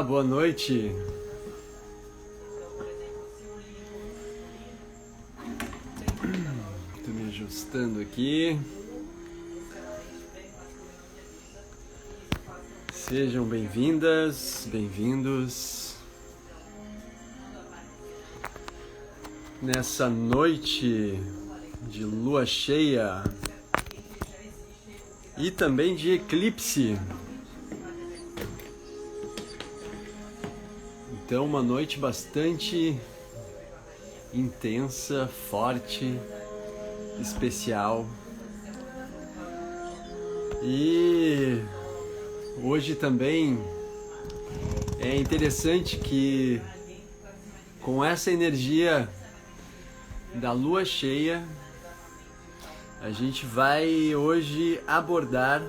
Olá, boa noite. Estou me ajustando aqui. Sejam bem-vindas, bem-vindos nessa noite de lua cheia e também de eclipse. Então, uma noite bastante intensa, forte, especial. E hoje também é interessante que com essa energia da lua cheia, a gente vai hoje abordar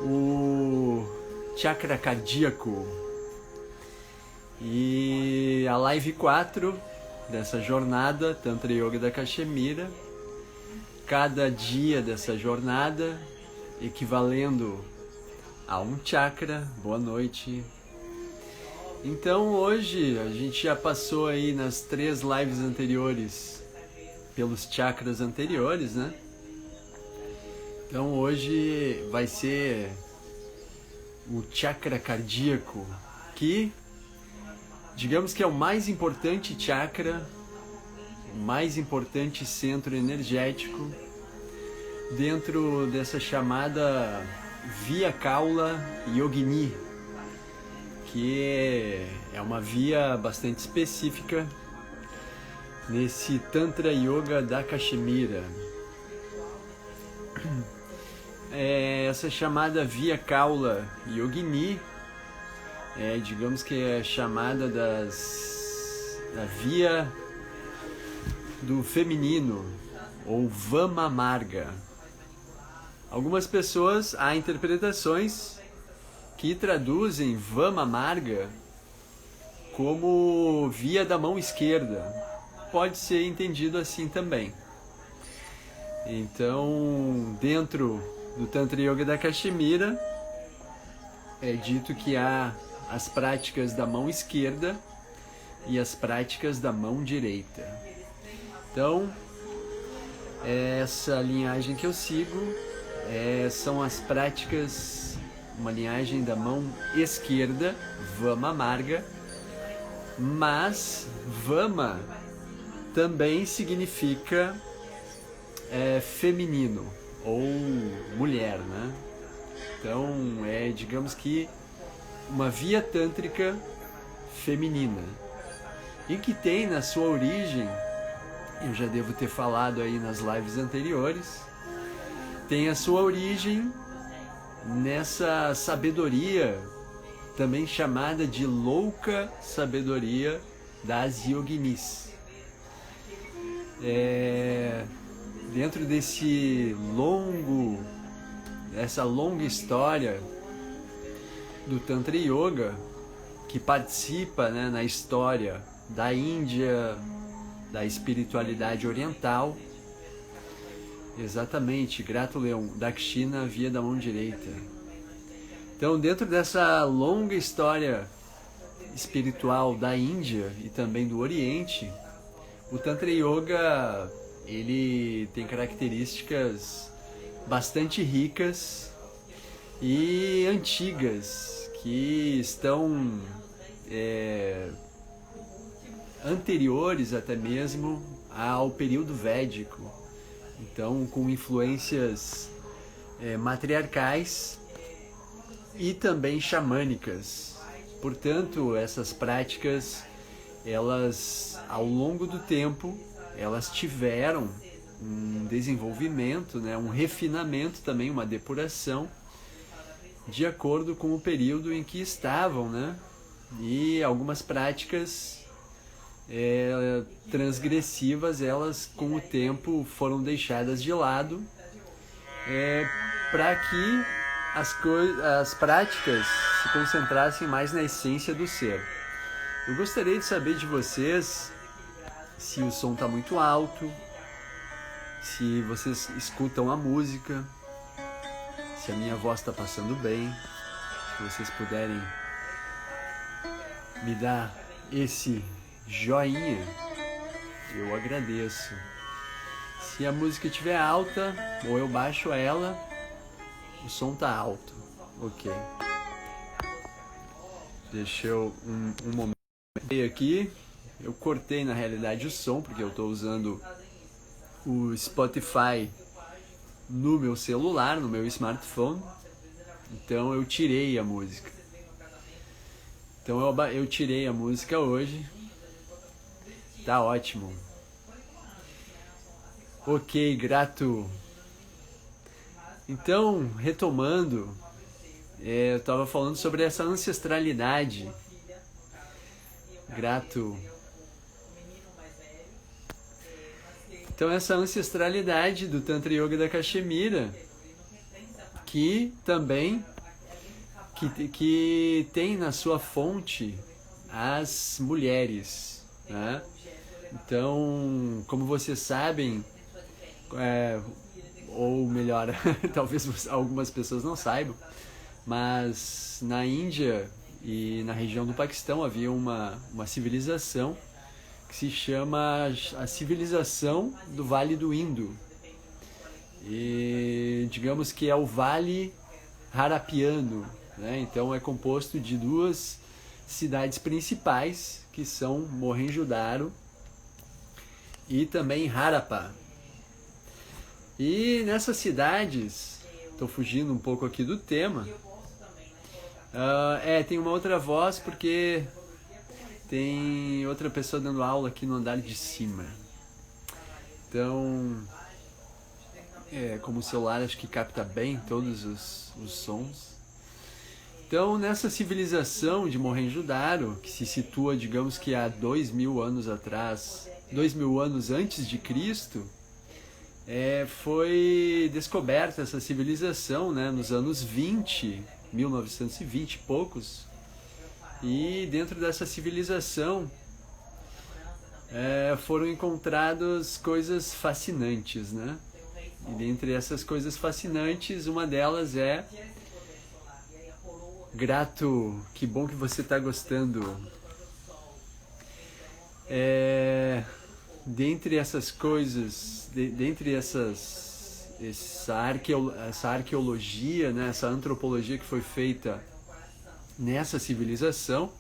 o chakra cardíaco. E a live 4 dessa jornada Tantra Yoga da Cachemira, cada dia dessa jornada equivalendo a um chakra. Boa noite. Então hoje a gente já passou aí nas 3 lives anteriores pelos chakras anteriores, né? Então hoje vai ser o chakra cardíaco, que digamos que é o mais importante chakra, o mais importante centro energético dentro dessa chamada Via Kaula Yogini, que é uma via bastante específica nesse Tantra Yoga da Cachemira. Essa chamada Via Kaula Yogini digamos que é chamada da via do feminino, ou Vama Marga. Algumas pessoas, há interpretações que traduzem Vama Marga como via da mão esquerda. Pode ser entendido assim também. Então, dentro do Tantra Yoga da Cachemira, é dito que há as práticas da mão esquerda e as práticas da mão direita. Então, essa linhagem que eu sigo são as práticas, uma linhagem da mão esquerda, Vama Marga, mas Vama também significa feminino ou mulher, né? Então, digamos que uma via tântrica feminina, e que tem na sua origem, eu já devo ter falado aí nas lives anteriores, tem a sua origem nessa sabedoria, também chamada de louca sabedoria das yoginis. Dentro dessa longa história do Tantra Yoga, que participa, né, na história da Índia, da espiritualidade oriental, exatamente, grato Leão, Dakshina, via da mão direita. Então, dentro dessa longa história espiritual da Índia e também do Oriente, o Tantra Yoga, ele tem características bastante ricas e antigas, que estão anteriores até mesmo ao período védico. Então, com influências matriarcais e também xamânicas. Portanto, essas práticas, elas, ao longo do tempo, elas tiveram um desenvolvimento, né, um refinamento também, uma depuração, de acordo com o período em que estavam, né? E algumas práticas transgressivas, elas com o tempo foram deixadas de lado, para que as práticas se concentrassem mais na essência do ser. Eu gostaria de saber de vocês se o som está muito alto, se vocês escutam a música, se a minha voz está passando bem, se vocês puderem me dá esse joinha, eu agradeço. Se a música estiver alta, ou eu baixo ela, o som tá alto. Ok. Deixa eu um momento aqui. Eu cortei na realidade o som, porque eu estou usando o Spotify no meu celular, no meu smartphone. Então eu tirei a música. Então eu tirei a música hoje. Tá ótimo. Ok, grato. Então, retomando, eu estava falando sobre essa ancestralidade. Grato. Então, essa ancestralidade do Tantra Yoga da Cachemira, que também que tem na sua fonte as mulheres, né? Então, como vocês sabem, ou melhor, talvez algumas pessoas não saibam, mas na Índia e na região do Paquistão havia uma civilização que se chama a civilização do Vale do Indo. E digamos que é o Vale Harapiano, né? Então é composto de duas cidades principais, que são Mohenjo-Daro e também Harappa. E nessas cidades, estou fugindo um pouco aqui do tema, tem uma outra voz porque tem outra pessoa dando aula aqui no andar de cima. Então, como o celular acho que capta bem todos os sons. Então, nessa civilização de Mohenjo-Daro, que se situa, digamos que há 2000 anos atrás, 2000 anos antes de Cristo, foi descoberta essa civilização, né, nos anos 1920 e poucos. E dentro dessa civilização foram encontradas coisas fascinantes, né? E dentre essas coisas fascinantes, uma delas é... Grato, que bom que você está gostando. Dentre essas coisas, dentre essa arqueologia, né, essa antropologia que foi feita nessa civilização,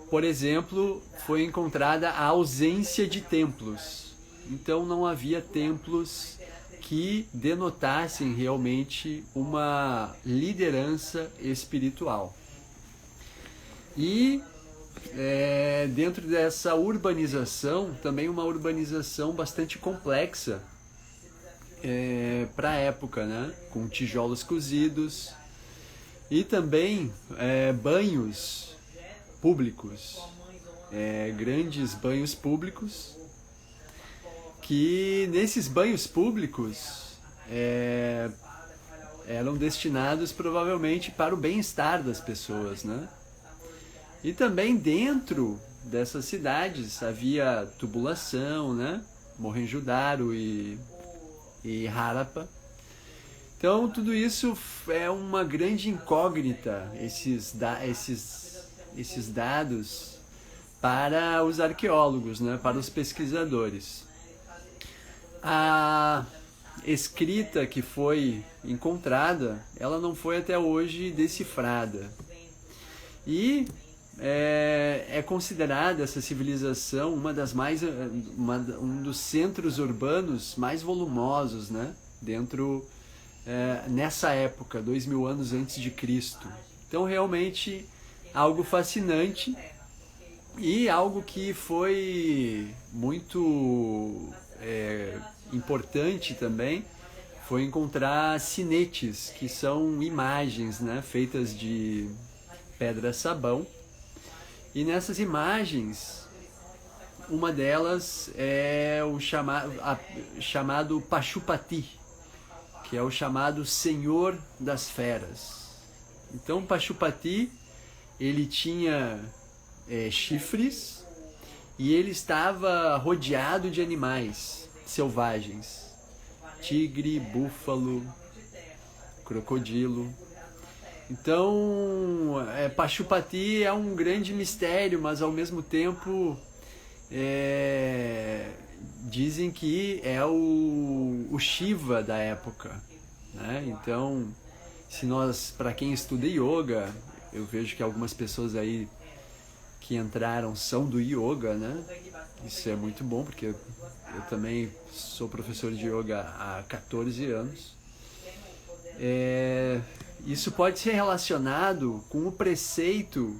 por exemplo, foi encontrada a ausência de templos. Então não havia templos que denotassem realmente uma liderança espiritual. E dentro dessa urbanização, também uma urbanização bastante complexa para a época, né? Com tijolos cozidos e também banhos públicos, grandes banhos públicos, que nesses banhos públicos eram destinados provavelmente para o bem-estar das pessoas, né? E também dentro dessas cidades havia tubulação, né? Mohenjo-Daro e Harappa. Então tudo isso é uma grande incógnita, esses dados para os arqueólogos, né? Para os pesquisadores. A escrita que foi encontrada, ela não foi até hoje decifrada. E é considerada essa civilização um dos centros urbanos mais volumosos, né? Nessa época, 2000 anos antes de Cristo. Então realmente algo fascinante e algo que foi muito importante também foi encontrar sinetes, que são imagens, né? Feitas de pedra-sabão. E nessas imagens, uma delas é o chamado Pashupati, que é o chamado Senhor das Feras. Então, Pashupati, ele tinha chifres e ele estava rodeado de animais selvagens. Tigre, búfalo, crocodilo. Então, Pashupati é um grande mistério, mas ao mesmo tempo dizem que é o Shiva da época, né? Então, para quem estuda yoga, eu vejo que algumas pessoas aí que entraram são do yoga, né? Isso é muito bom, porque eu também sou professor de yoga há 14 anos. Isso pode ser relacionado com o preceito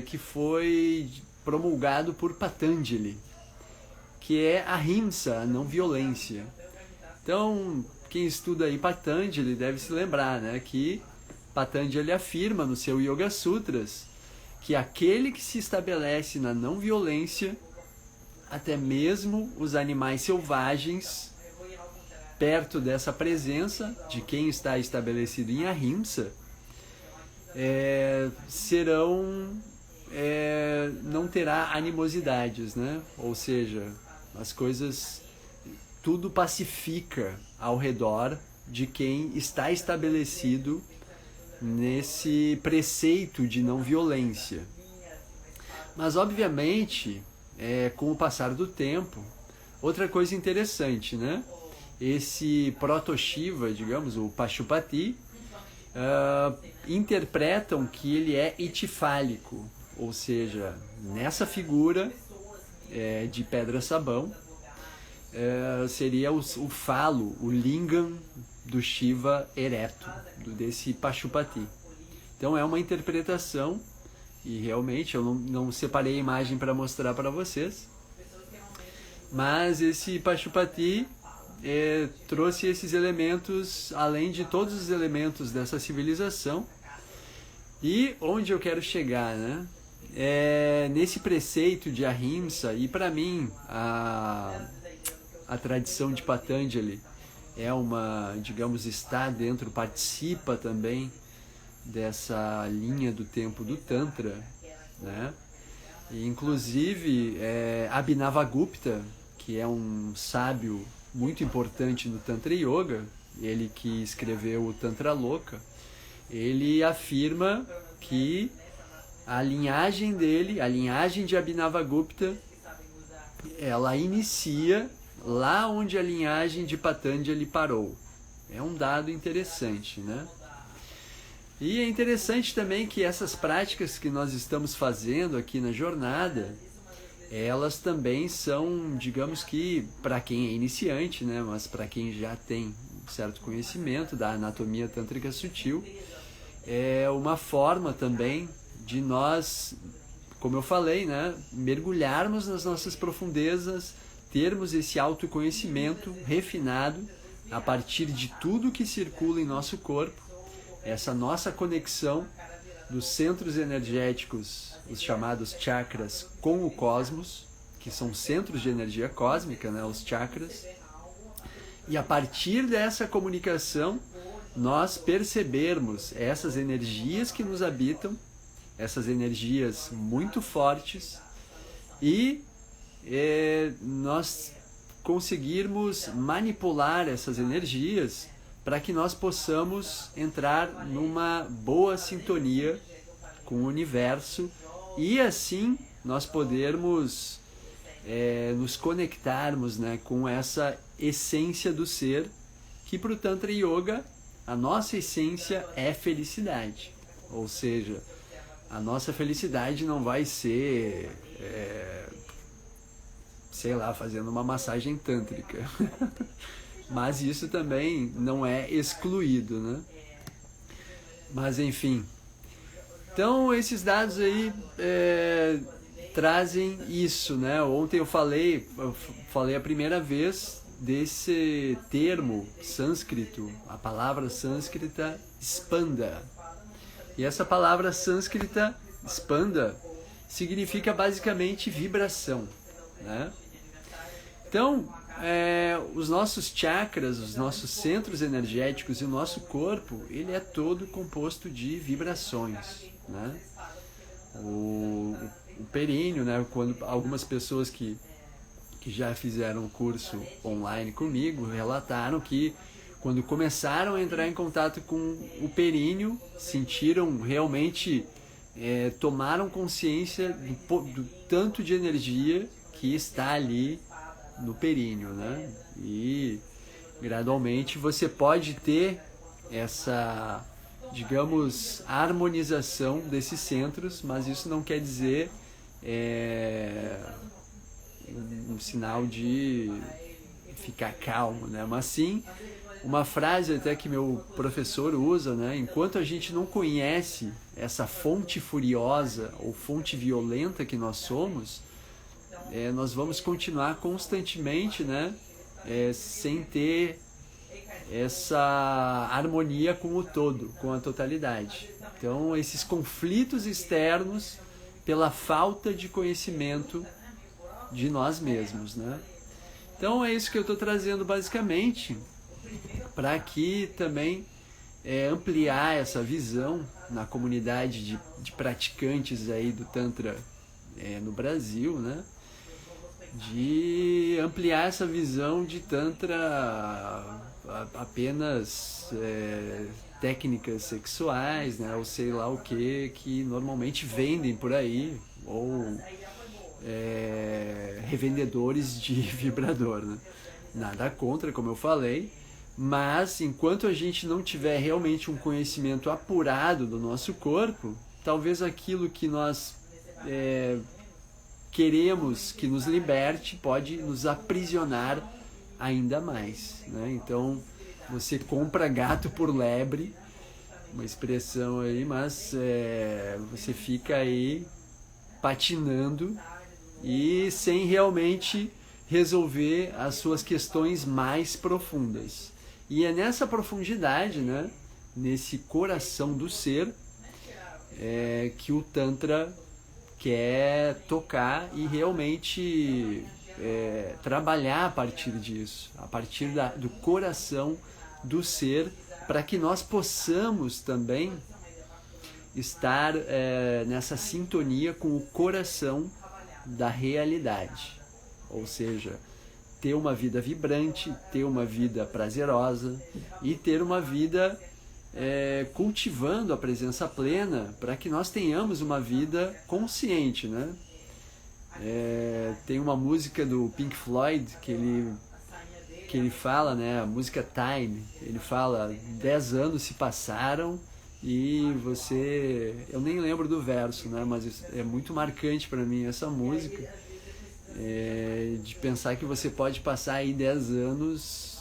que foi promulgado por Patanjali, que é a ahimsa, a não violência. Então, quem estuda aí Patanjali deve se lembrar, né, que Patanjali afirma no seu Yoga Sutras que aquele que se estabelece na não violência, até mesmo os animais selvagens, perto dessa presença de quem está estabelecido em ahimsa, não terá animosidades, né? Ou seja, as coisas, tudo pacifica ao redor de quem está estabelecido nesse preceito de não violência. Mas obviamente, com o passar do tempo, outra coisa interessante, né? Esse Proto-Shiva, digamos, o Pashupati, interpretam que ele é itifálico, ou seja, nessa figura de pedra-sabão, seria o falo, o lingam do Shiva ereto, desse Pashupati. Então é uma interpretação, e realmente eu não separei a imagem para mostrar para vocês, mas esse Pashupati trouxe esses elementos, além de todos os elementos dessa civilização. E onde eu quero chegar, né? Nesse preceito de ahimsa, e para mim a tradição de Patanjali é uma, digamos, está dentro, participa também dessa linha do tempo do Tantra, né? E, inclusive, Abhinavagupta, que é um sábio muito importante no Tantra Yoga, ele que escreveu o Tantra Loka, ele afirma que a linhagem dele, a linhagem de Abhinavagupta, ela inicia lá onde a linhagem de Patanjali parou. É um dado interessante, né? E é interessante também que essas práticas que nós estamos fazendo aqui na jornada, elas também são, digamos que, para quem é iniciante, né? Mas para quem já tem um certo conhecimento da anatomia tântrica sutil, é uma forma também de nós, como eu falei, né? Mergulharmos nas nossas profundezas, termos esse autoconhecimento refinado a partir de tudo que circula em nosso corpo, essa nossa conexão dos centros energéticos, os chamados chakras, com o cosmos, que são centros de energia cósmica, né, os chakras. E a partir dessa comunicação, nós percebermos essas energias que nos habitam, essas energias muito fortes, e nós conseguirmos manipular essas energias para que nós possamos entrar numa boa sintonia com o universo e assim nós podermos nos conectarmos, né, com essa essência do ser, que para o Tantra Yoga a nossa essência é felicidade. Ou seja, a nossa felicidade não vai ser, sei lá, fazendo uma massagem tântrica. Mas isso também não é excluído, né? Mas enfim. Então esses dados aí trazem isso, né? Ontem eu falei a primeira vez desse termo sânscrito, a palavra sânscrita spanda. E essa palavra sânscrita spanda significa basicamente vibração, né? Então, os nossos chakras, os nossos centros energéticos e o nosso corpo, ele é todo composto de vibrações, né? O períneo, né? Quando algumas pessoas que já fizeram o curso online comigo relataram que quando começaram a entrar em contato com o períneo, sentiram realmente, tomaram consciência do tanto de energia que está ali no períneo, né? E gradualmente você pode ter essa, digamos, harmonização desses centros, mas isso não quer dizer um sinal de ficar calmo, né? Mas sim uma frase até que meu professor usa, né? Enquanto a gente não conhece essa fonte furiosa ou fonte violenta que nós somos, nós vamos continuar constantemente, né? Sem ter essa harmonia com o todo, com a totalidade. Então, esses conflitos externos pela falta de conhecimento de nós mesmos, né? Então, é isso que eu estou trazendo basicamente, para aqui também ampliar essa visão na comunidade de praticantes aí do Tantra no Brasil, né? De ampliar essa visão de Tantra apenas técnicas sexuais, né? Ou sei lá o que normalmente vendem por aí, ou revendedores de vibrador, né? Nada contra, como eu falei, mas enquanto a gente não tiver realmente um conhecimento apurado do nosso corpo, talvez aquilo que nós queremos que nos liberte pode nos aprisionar ainda mais, né? Então você compra gato por lebre, uma expressão aí, mas você fica aí patinando e sem realmente resolver as suas questões mais profundas. E é nessa profundidade, né, nesse coração do ser, que o Tantra quer tocar e realmente trabalhar a partir disso, a partir do coração do ser, para que nós possamos também estar nessa sintonia com o coração da realidade, ou seja, ter uma vida vibrante, ter uma vida prazerosa e ter uma vida cultivando a presença plena, para que nós tenhamos uma vida consciente, né? Tem uma música do Pink Floyd que ele fala, né? A música Time, ele fala: 10 anos se passaram e eu nem lembro do verso, né? Mas é muito marcante para mim essa música, de pensar que você pode passar aí 10 anos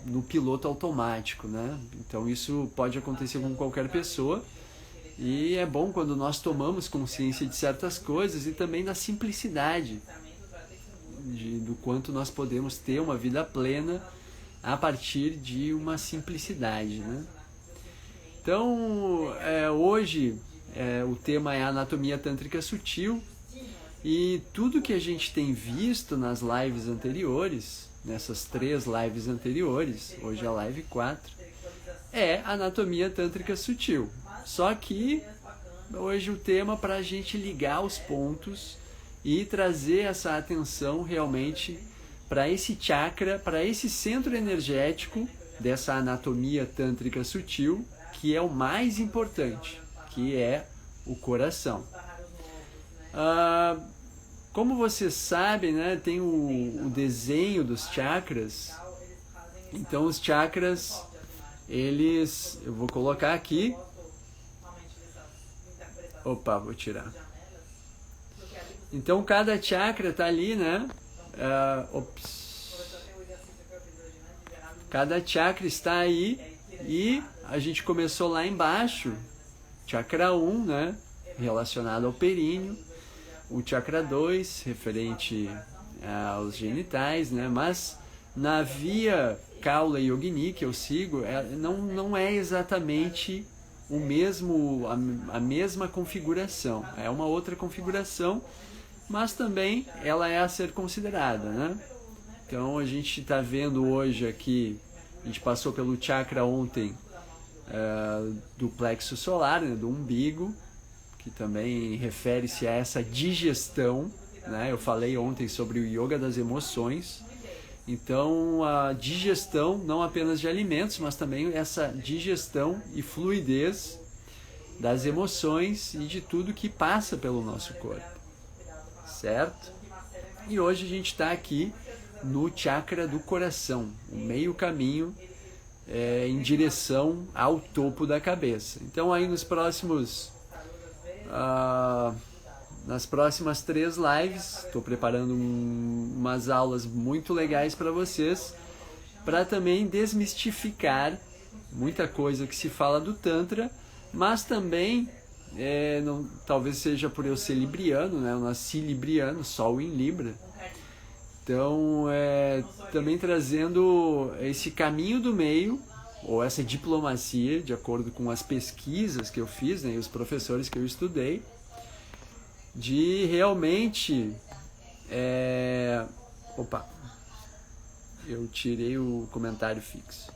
no piloto automático, né? Então isso pode acontecer com qualquer pessoa, e é bom quando nós tomamos consciência de certas coisas e também da simplicidade do quanto nós podemos ter uma vida plena a partir de uma simplicidade, né? Então, hoje o tema é a anatomia tântrica sutil, e tudo que a gente tem visto nas lives anteriores, nessas 3 lives anteriores, hoje é a live 4, é anatomia tântrica sutil. Só que hoje o tema para a gente ligar os pontos e trazer essa atenção realmente para esse chakra, para esse centro energético dessa anatomia tântrica sutil, que é o mais importante, que é o coração. Como vocês sabem, né, tem o desenho dos chakras. Então os chakras, eu vou colocar aqui. Opa, vou tirar. Então cada chakra está ali, né? Cada chakra está aí, e a gente começou lá embaixo, chakra 1, né? Relacionado ao períneo. O chakra 2, referente aos genitais, né? Mas na via Kaula Yogini que eu sigo, não é exatamente a mesma configuração. É uma outra configuração, mas também ela é a ser considerada, né? Então a gente está vendo hoje aqui, a gente passou pelo chakra ontem do plexo solar, né? Do umbigo, que também refere-se a essa digestão, né? Eu falei ontem sobre o yoga das emoções. Então, a digestão, não apenas de alimentos, mas também essa digestão e fluidez das emoções e de tudo que passa pelo nosso corpo, certo? E hoje a gente está aqui no chakra do coração, o meio caminho em direção ao topo da cabeça. Então, aí nas próximas 3 lives, estou preparando umas aulas muito legais para vocês, para também desmistificar muita coisa que se fala do Tantra, mas também, talvez seja por eu ser libriano, né? Eu nasci libriano, Sol em Libra, então também trazendo esse caminho do meio, ou essa diplomacia, de acordo com as pesquisas que eu fiz, né, e os professores que eu estudei, de realmente... eu tirei o comentário fixo.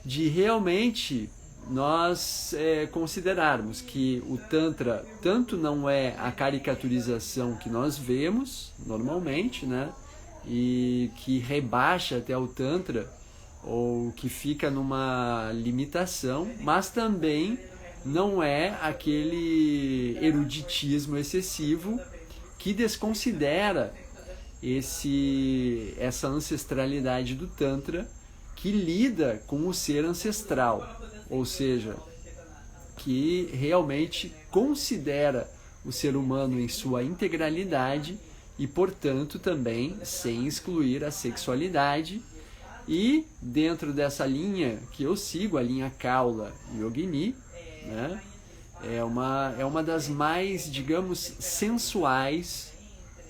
De realmente nós considerarmos que o Tantra tanto não é a caricaturização que nós vemos normalmente, né, e que rebaixa até o Tantra, ou que fica numa limitação, mas também não é aquele eruditismo excessivo que desconsidera essa ancestralidade do Tantra, que lida com o ser ancestral, ou seja, que realmente considera o ser humano em sua integralidade e, portanto, também sem excluir a sexualidade. E dentro dessa linha que eu sigo, a linha Kaula Yogini, né, é uma das mais, digamos, sensuais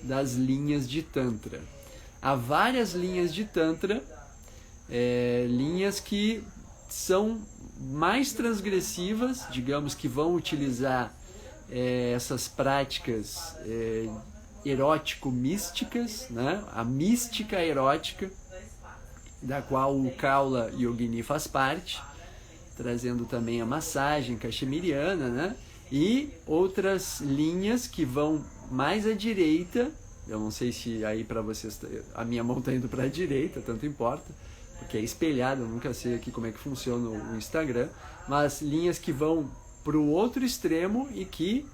das linhas de Tantra. Há várias linhas de Tantra, linhas que são mais transgressivas, digamos, que vão utilizar essas práticas erótico-místicas, né, a mística erótica, da qual o Kaula Yogini faz parte, trazendo também a massagem cachemiriana, né? E outras linhas que vão mais à direita. Eu não sei se aí para vocês a minha mão está indo para a direita, tanto importa, porque é espelhado, eu nunca sei aqui como é que funciona o Instagram, mas linhas que vão para o outro extremo e que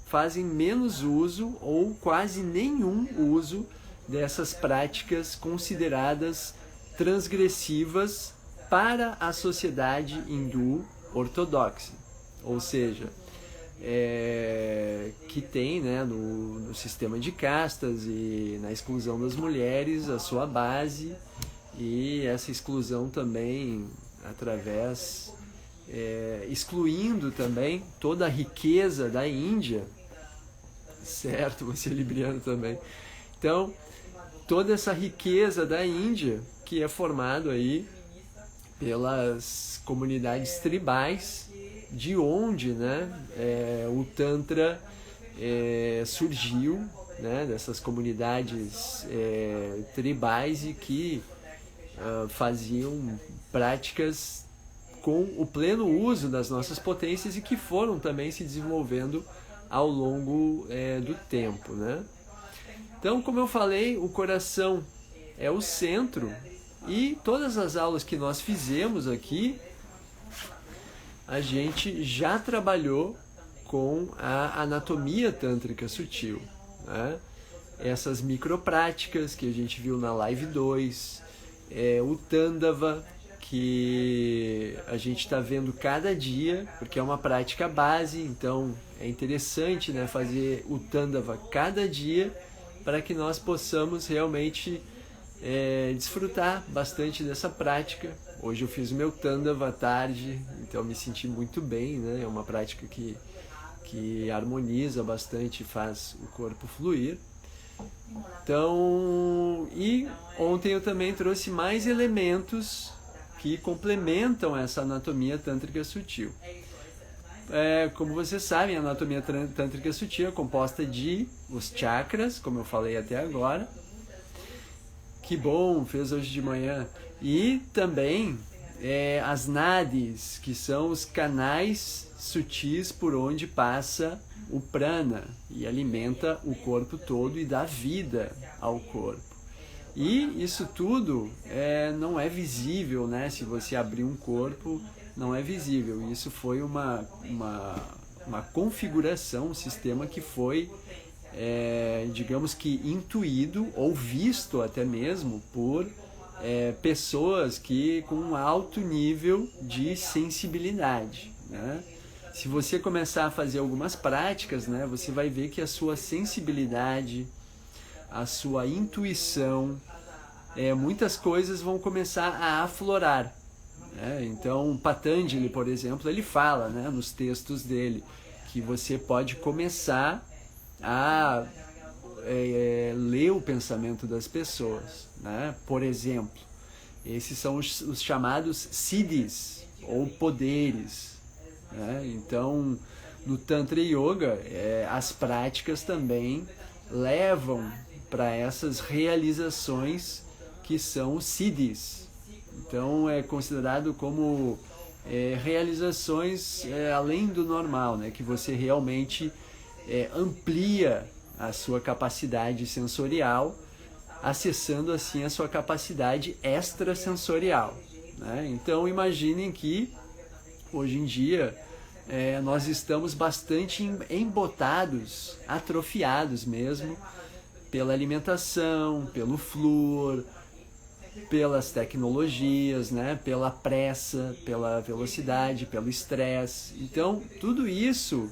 fazem menos uso ou quase nenhum uso dessas práticas consideradas transgressivas para a sociedade hindu ortodoxa, ou seja, que tem, né, no sistema de castas e na exclusão das mulheres a sua base, e essa exclusão também através excluindo também toda a riqueza da Índia, certo? Você é libriano também. Então, toda essa riqueza da Índia, que é formado aí pelas comunidades tribais, de onde, né, o Tantra surgiu, né, dessas comunidades tribais, e que faziam práticas com o pleno uso das nossas potências e que foram também se desenvolvendo ao longo do tempo, né? Então, como eu falei, o coração é o centro, e todas as aulas que nós fizemos aqui, a gente já trabalhou com a anatomia tântrica sutil, né? Essas micropráticas que a gente viu na live 2, o Tandava, que a gente está vendo cada dia, porque é uma prática base, então é interessante, né, fazer o Tandava cada dia, para que nós possamos realmente desfrutar bastante dessa prática. Hoje eu fiz o meu Tandava à tarde, então me senti muito bem, né? É uma prática que harmoniza bastante e faz o corpo fluir. Então, e ontem eu também trouxe mais elementos que complementam essa anatomia tântrica sutil. Como vocês sabem, a anatomia tântrica sutil é composta de os chakras, como eu falei até agora. Que bom, fez hoje de manhã. E também as nadis, que são os canais sutis por onde passa o prana e alimenta o corpo todo e dá vida ao corpo. E isso tudo não é visível, né? Se você abrir um corpo, não é visível. Isso foi uma configuração, um sistema que foi, digamos que, intuído ou visto até mesmo por pessoas que com um alto nível de sensibilidade, né? Se você começar a fazer algumas práticas, né, você vai ver que a sua sensibilidade, a sua intuição, muitas coisas vão começar a aflorar, né? Então, Patanjali, por exemplo, ele fala, né, nos textos dele que você pode começar a ler o pensamento das pessoas, né? Por exemplo, esses são os chamados siddhis, ou poderes, né? Então, no Tantra Yoga, as práticas também levam para essas realizações que são os siddhis. Então, é considerado como realizações além do normal, né? Que você realmente amplia a sua capacidade sensorial, acessando assim a sua capacidade extrasensorial, né? Então, imaginem que hoje em dia nós estamos bastante embotados, atrofiados mesmo, pela alimentação, pelo flúor, pelas tecnologias, né? Pela pressa, pela velocidade, pelo estresse. Então, tudo isso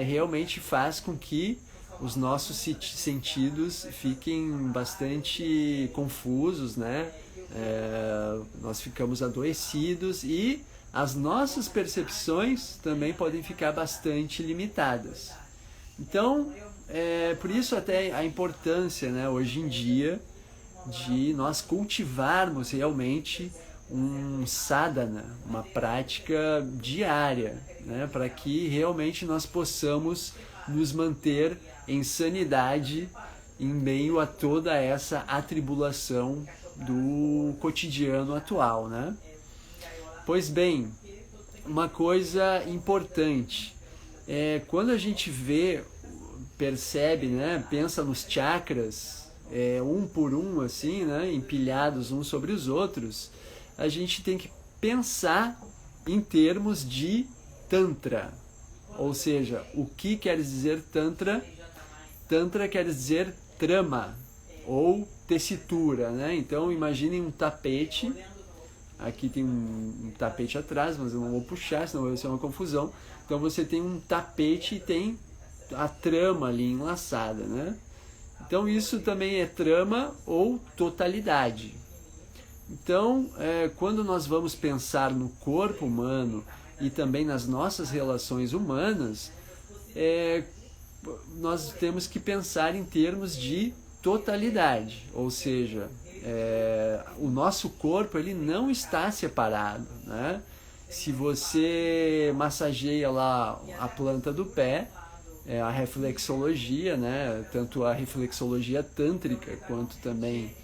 realmente faz com que os nossos sentidos fiquem bastante confusos, né? Nós ficamos adoecidos e as nossas percepções também podem ficar bastante limitadas. Então, por isso até a importância, né, hoje em dia, de nós cultivarmos realmente um sadhana, uma prática diária, né, para que realmente nós possamos nos manter em sanidade em meio a toda essa atribulação do cotidiano atual, né? Pois bem, uma coisa importante quando a gente percebe, né, pensa nos chakras, um por um, assim, né, empilhados uns sobre os outros, a gente tem que pensar em termos de Tantra. Ou seja, o que quer dizer Tantra? Tantra quer dizer trama, ou tessitura, né? Então, imaginem um tapete. Aqui tem um tapete atrás, mas eu não vou puxar, senão vai ser uma confusão. Então você tem um tapete e tem a trama ali enlaçada, né? Então isso também é trama ou totalidade. Então, quando nós vamos pensar no corpo humano e também nas nossas relações humanas, nós temos que pensar em termos de totalidade, ou seja, o nosso corpo ele não está separado, né? Se você massageia lá a planta do pé, a reflexologia, né? Tanto a reflexologia tântrica quanto também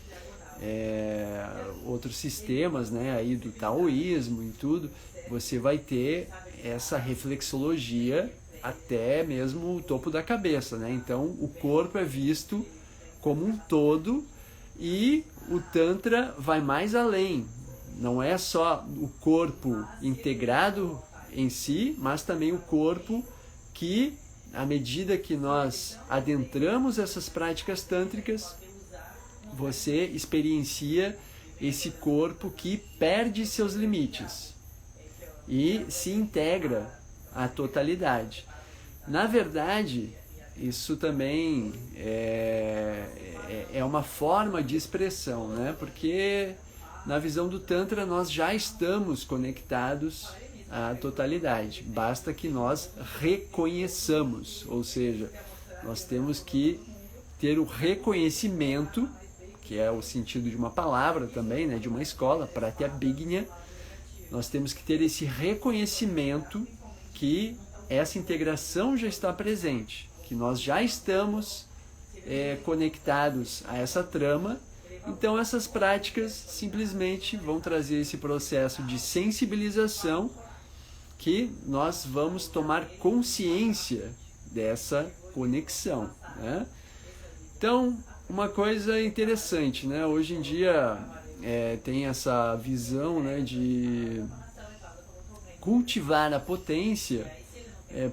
outros sistemas, né? Aí do taoísmo e tudo, você vai ter essa reflexologia até mesmo o topo da cabeça, né? Então o corpo é visto como um todo. E o Tantra vai mais além, não é só o corpo integrado em si, mas também o corpo que, à medida que nós adentramos essas práticas tântricas, você experiencia esse corpo que perde seus limites e se integra à totalidade. Na verdade, isso também é uma forma de expressão, né? Porque na visão do Tantra nós já estamos conectados à totalidade. Basta que nós reconheçamos, ou seja, nós temos que ter o reconhecimento, que é o sentido de uma palavra também, né? De uma escola, pratyabhijna. Nós temos que ter esse reconhecimento que essa integração já está presente, que nós já estamos conectados a essa trama. Então essas práticas simplesmente vão trazer esse processo de sensibilização, que nós vamos tomar consciência dessa conexão, né? Então, uma coisa interessante, né? Hoje em dia tem essa visão, né, de cultivar a potência,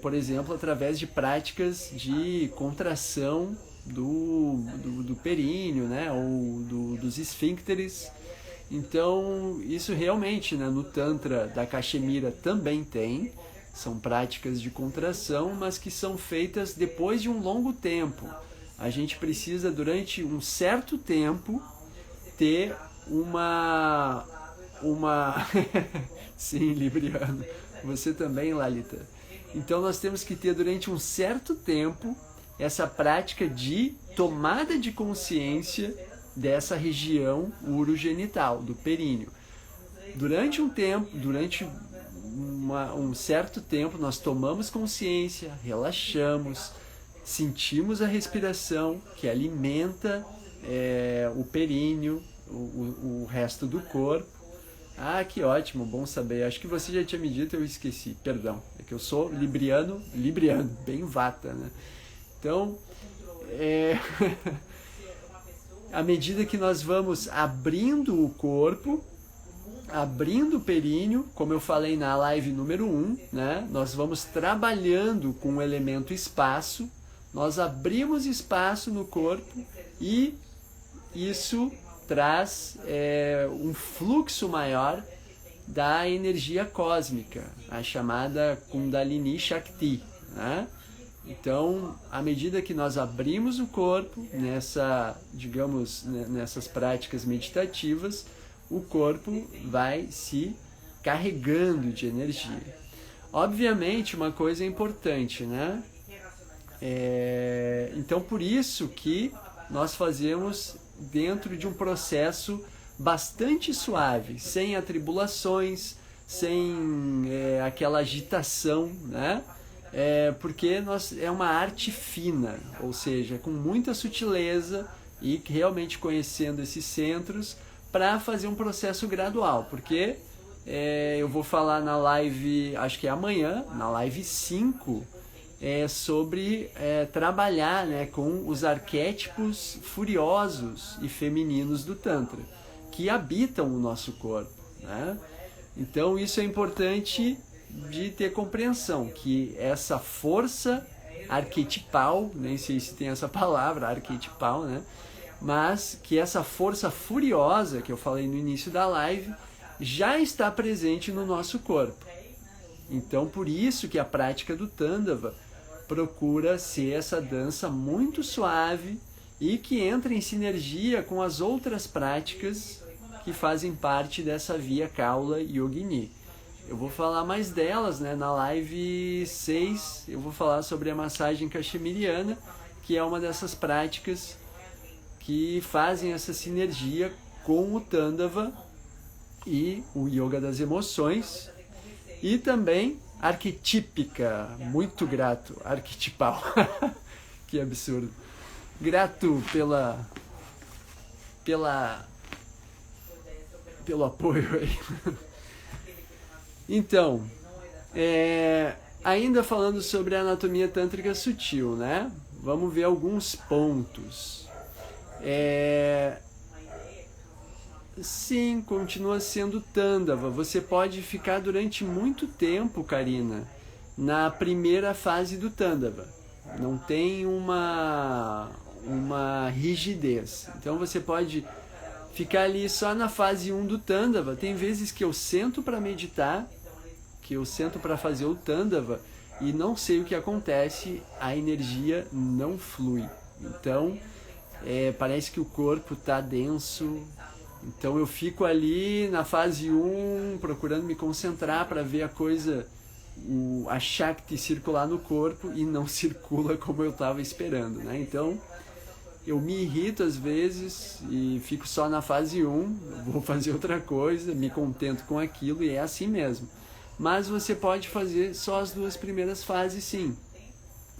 por exemplo, através de práticas de contração do períneo, né, ou dos esfíncteres. Então, isso realmente, né, no Tantra da Cachemira também tem. São práticas de contração, mas que são feitas depois de um longo tempo. A gente precisa, durante um certo tempo, ter uma... Sim, Libriano. Você também, Lalita. Então, nós temos que ter, durante um certo tempo, essa prática de tomada de consciência dessa região urogenital, do períneo. Durante um tempo, um certo tempo, nós tomamos consciência, relaxamos, sentimos a respiração que alimenta o períneo, o resto do corpo. Ah, que ótimo, bom saber. Acho que você já tinha me dito, eu esqueci, perdão. É que eu sou libriano, bem vata, né? Então, à medida que nós vamos abrindo o corpo, abrindo o períneo, como eu falei na live número 1, né? Nós vamos trabalhando com o elemento espaço, nós abrimos espaço no corpo e isso traz um fluxo maior da energia cósmica, a chamada Kundalini Shakti, né? Então, à medida que nós abrimos o corpo, nessas práticas meditativas, o corpo vai se carregando de energia. Obviamente, uma coisa importante, né? Então, por isso que nós fazemos dentro de um processo bastante suave, sem atribulações, sem aquela agitação, né? Porque é uma arte fina, ou seja, com muita sutileza e realmente conhecendo esses centros para fazer um processo gradual, porque eu vou falar na live, acho que é amanhã, na live 5, sobre trabalhar, né, com os arquétipos furiosos e femininos do Tantra, que habitam o nosso corpo, né? Então isso é importante de ter compreensão, que essa força arquetipal, nem sei se tem essa palavra, arquetipal, né? Mas que essa força furiosa, que eu falei no início da live, já está presente no nosso corpo. Então, por isso que a prática do Tandava procura ser essa dança muito suave e que entra em sinergia com as outras práticas que fazem parte dessa via Kaula Yogini. Eu vou falar mais delas, né? Na live 6 eu vou falar sobre a massagem cachemiriana, que é uma dessas práticas que fazem essa sinergia com o Tandava e o Yoga das Emoções, e também arquetípica, muito grato, arquetipal. Que absurdo. Grato pelo apoio aí. Então, ainda falando sobre a anatomia tântrica sutil, né? Vamos ver alguns pontos. Sim, continua sendo Tandava. Você pode ficar durante muito tempo, Karina, na primeira fase do Tandava. Não tem uma rigidez. Então você pode ficar ali só na fase 1 do Tandava. Tem vezes que eu sento para meditar, que eu sento para fazer o Tandava e não sei o que acontece, a energia não flui. Então, parece que o corpo está denso. Então eu fico ali na fase 1, procurando me concentrar para ver a coisa, a Shakti circular no corpo, e não circula como eu estava esperando, né? Então eu me irrito às vezes e fico só na fase 1, vou fazer outra coisa, me contento com aquilo e é assim mesmo. Mas você pode fazer só as 2 primeiras fases, sim.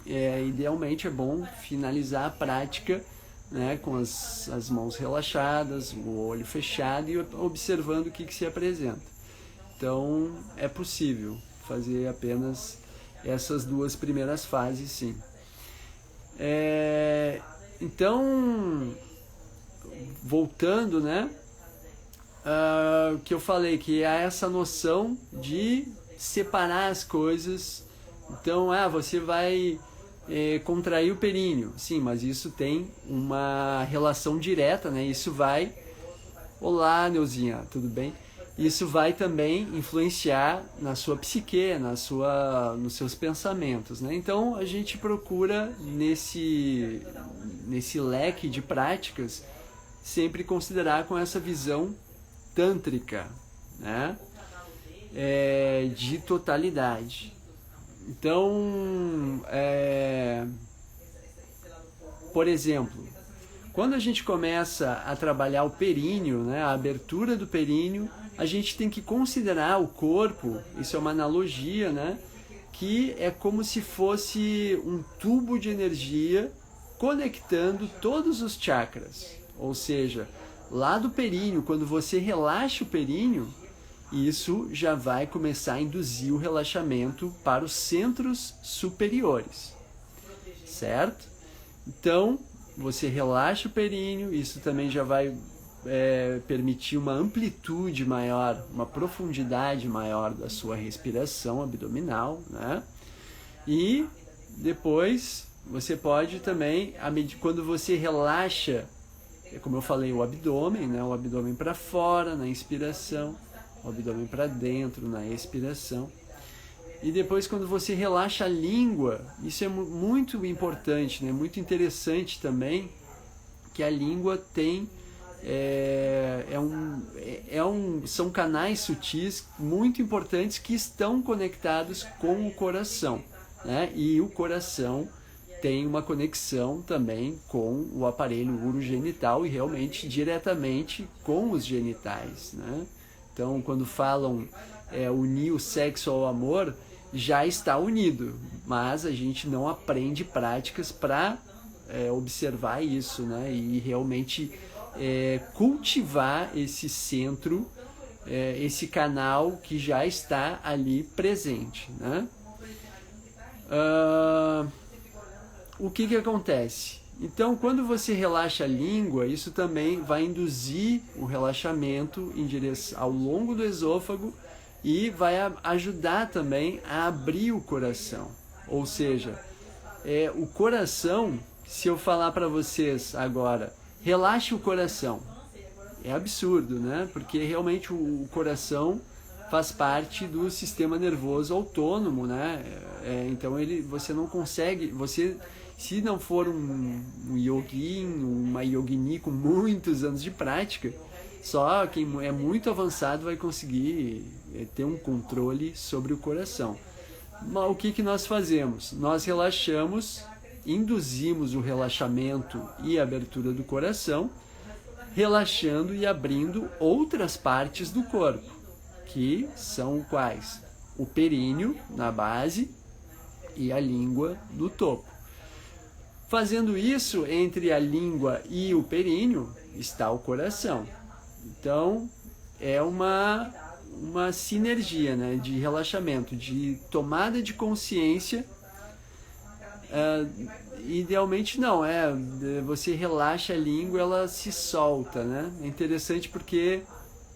Idealmente é bom finalizar a prática, né, com as mãos relaxadas, o olho fechado e observando o que se apresenta. Então é possível fazer apenas essas 2 primeiras fases, sim. Então, voltando, né? Que eu falei, que é essa noção de separar as coisas. Então, você vai contrair o períneo. Sim, mas isso tem uma relação direta, né? Isso vai... Olá, Neuzinha, tudo bem? Isso vai também influenciar na sua psique, nos seus pensamentos, né? Então, a gente procura, nesse leque de práticas, sempre considerar com essa visão tântrica, né? De totalidade. Então, por exemplo, quando a gente começa a trabalhar o períneo, né, a abertura do períneo, a gente tem que considerar o corpo, isso é uma analogia, né, que é como se fosse um tubo de energia conectando todos os chakras. Ou seja, lá do períneo, quando você relaxa o períneo, isso já vai começar a induzir o relaxamento para os centros superiores, certo? Então, você relaxa o períneo, isso também já vai permitir uma amplitude maior, uma profundidade maior da sua respiração abdominal, né? E depois você pode também, quando você relaxa, como eu falei, o abdômen, né? O abdômen para fora na inspiração, o abdômen para dentro na expiração. E depois, quando você relaxa a língua, isso é muito importante, né? Muito interessante também, que a língua tem são canais sutis muito importantes que estão conectados com o coração, né? E o coração tem uma conexão também com o aparelho urogenital e realmente diretamente com os genitais, né? Então, quando falam unir o sexo ao amor, já está unido, mas a gente não aprende práticas para observar isso, né? E realmente cultivar esse centro, esse canal que já está ali presente, né? O que acontece? Então, quando você relaxa a língua, isso também vai induzir o relaxamento ao longo do esôfago e vai ajudar também a abrir o coração. Ou seja, o coração, se eu falar para vocês agora, relaxe o coração, é absurdo, né? Porque realmente o coração faz parte do sistema nervoso autônomo, né? Então você não consegue, se não for um yogin, uma yogini com muitos anos de prática, só quem é muito avançado vai conseguir ter um controle sobre o coração. Mas o que nós fazemos? Nós relaxamos, induzimos o relaxamento e a abertura do coração, relaxando e abrindo outras partes do corpo, que são quais? O períneo na base e a língua no topo. Fazendo isso, entre a língua e o períneo está o coração. Então, é uma sinergia, né, de relaxamento, de tomada de consciência. Idealmente não, você relaxa a língua, ela se solta, né? É interessante porque